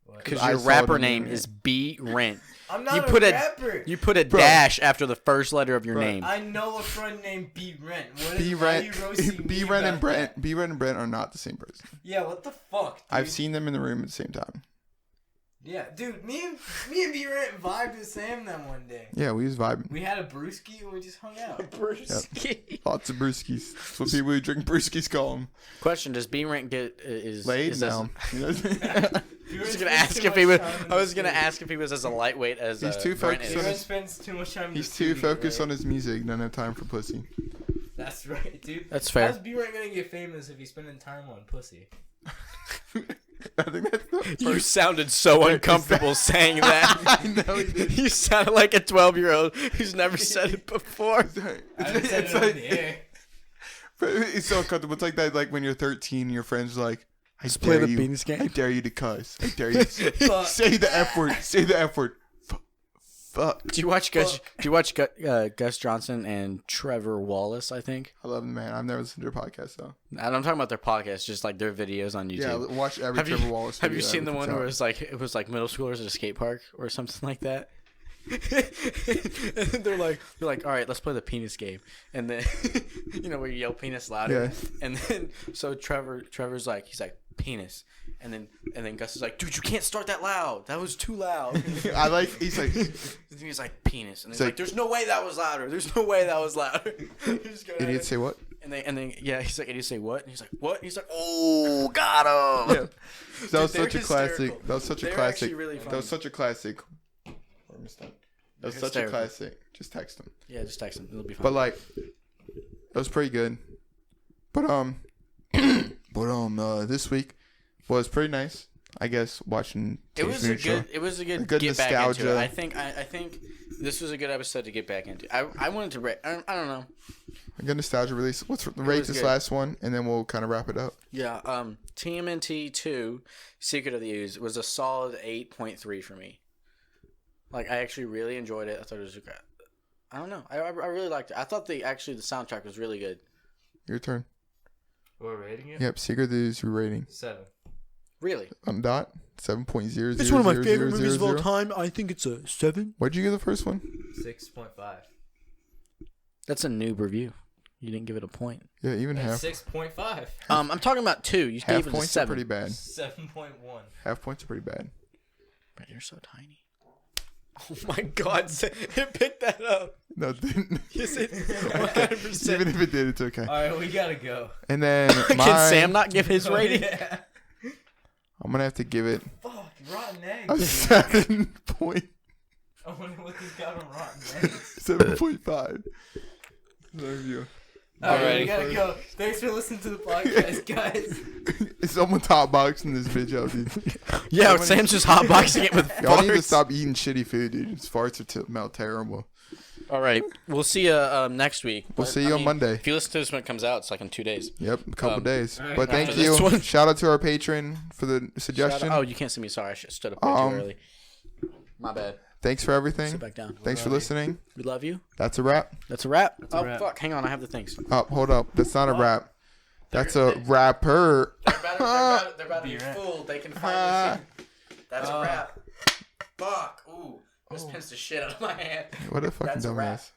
A: What?
B: Because
C: I
B: your
C: saw it
B: rapper
C: on the
B: name
C: internet.
B: is B Rent.
A: I'm not
B: You
A: a
B: put a-
A: rapper.
B: You put a
C: Bro.
B: dash after the first letter of your
C: Bro,
B: name.
A: I know a friend named B Rent. What
C: B
A: is, why are you
C: Rent,
A: roasting
C: B
A: me
C: Rent and
A: about
C: Brent,
A: that?
C: B Rent and Brent are not the same person.
A: Yeah, what the fuck, dude?
C: I've seen them in the room at the same time.
A: Yeah, dude, me and B Rent vibed with Sam that one day.
C: Yeah, we was vibing.
A: We had a brewski and we just hung out.
C: Lots of brewskis. That's what people who drink brewskis call them.
B: Question: does B Rent get is
C: Laid
B: is
C: down.
B: I was gonna ask if he was. I was gonna ask if he was as a lightweight as
C: He's too
B: Brent
C: focused
A: B
C: on
B: is.
A: Rent spends too much time in
C: He's
A: the
C: too
A: studio,
C: focused
A: right?
C: on his music, doesn't have time for pussy.
A: That's right, dude.
B: That's fair.
A: How's B Rent gonna get famous if he's spending time on pussy?
C: I think that's the
B: You
C: first.
B: sounded so uncomfortable saying that.
C: I know he did.
B: You sounded like a 12-year-old who's never said it before.
A: I haven't said
C: It's
A: it on
C: like,
A: the air.
C: it's so uncomfortable. It's like that, like when you're 13, your friends are like, I
B: play
C: dare
B: the
C: you.
B: penis game.
C: I dare you to cuss. I dare you to
A: Fuck.
C: say the F word. Say the F word. Fuck.
B: Do you watch Gus? Do you watch Gus Johnson and Trevor Wallace? I think.
C: I love them, man. I've never listened to their podcast though.
B: And I'm talking about their podcast, just like their videos on YouTube.
C: Yeah, watch every
B: Have you-
C: Trevor Wallace.
B: Have you
C: video
B: seen the
C: ever
B: one
C: comes
B: where
C: out.
B: it was like middle schoolers at a skate park or something like that? And they're like, all right, let's play the penis game, and then where you yell penis louder,
C: Yeah.
B: and then so Trevor's like, he's like penis, and then Gus is like, dude, you can't start that loud, that was too loud.
C: I like. He's like.
B: He's like penis, and he's
C: like-
B: like, there's no way that was louder, there's no way that was louder. He's going at
C: Idiots
B: it.
C: say what?
B: And then yeah, he's like, idiot say what? And he's like, what? And he's like, oh, got him.
C: Yeah. That was
B: Dude,
C: such a
B: they're
C: classic.
B: hysterical.
C: That was such a
B: They're
C: classic.
B: actually really
C: That
B: funny.
C: was such a classic. That was such a
B: Hysterical.
C: classic. Just text him.
B: Yeah, just text him. It'll be fine.
C: But like, that was pretty good. But this week was pretty nice. I guess watching.
B: It was a good get back into
C: nostalgia.
B: it. I think this was a good episode to get back into. I wanted to rate. I don't know.
C: A good nostalgia release. Let's rate
B: was
C: this
B: good.
C: last one, and then we'll kind of wrap it up.
B: Yeah. TMNT 2, Secret of the Ooze was a solid 8.3 for me. Like, I actually really enjoyed it. I thought it was good. I don't know. I really liked it. I thought the soundtrack was really good.
C: Your turn.
A: We're rating it?
C: Yep. Secret of the Ooze, your rating.
A: 7.
B: Really.
C: Dot 7.0.
B: It's one of my favorite movies of all time. I think it's a 7.
C: What'd you give the first one?
A: 6.5.
B: That's a noob review. You didn't give it a point.
C: Yeah, even half.
A: 6.5.
B: I'm talking about 2. You
C: Half
B: gave it a
C: points are
B: 7.
C: pretty bad.
A: 7.1.
C: Half points are pretty bad.
B: But you're so tiny. Oh my God! It picked that up.
C: No, it didn't.
B: Yes, it 100%.
C: Even if it did, it's okay.
A: Alright, we gotta go.
C: And then
B: Can Sam not give his
A: Oh,
B: rating?
A: yeah.
C: I'm gonna have to give it
A: Fuck, rotten
C: a
A: eggs.
C: 7.5.
A: I wonder what this got on rotten eggs.
C: 7.5. Review.
A: Alright, we
B: Alrighty.
A: gotta go. Thanks for listening to the podcast, guys.
C: Is someone top boxing this bitch out, dude?
B: Yeah,
C: Someone-
B: Sam's just hotboxing it with
C: Y'all need to
B: farts.
C: stop eating shitty food, dude. Its farts are smell terrible.
B: All right, we'll see you next week.
C: We'll
B: But,
C: see you on Monday.
B: If you listen to this when it comes out, it's like in 2 days.
C: Yep, a couple days.
A: alright,
C: But thank
B: after
C: you.
B: this one.
C: Shout out to our patron for the
B: Shout
C: suggestion.
B: out- Oh, you can't see me. Sorry, I stood up way too early. My bad.
C: Thanks for everything.
B: Sit back down.
C: Thanks for listening.
B: We love you.
C: That's a wrap.
B: That's a wrap.
A: a wrap.
B: Fuck! Hang on, I have the things.
C: Oh, hold up. That's not a wrap. That's a rapper.
B: They're about to be fooled. They can finally see. That's a wrap. Fuck. Ooh. This pins the shit out of my hand.
C: What a fucking
B: That's a wrap.
C: dumbass.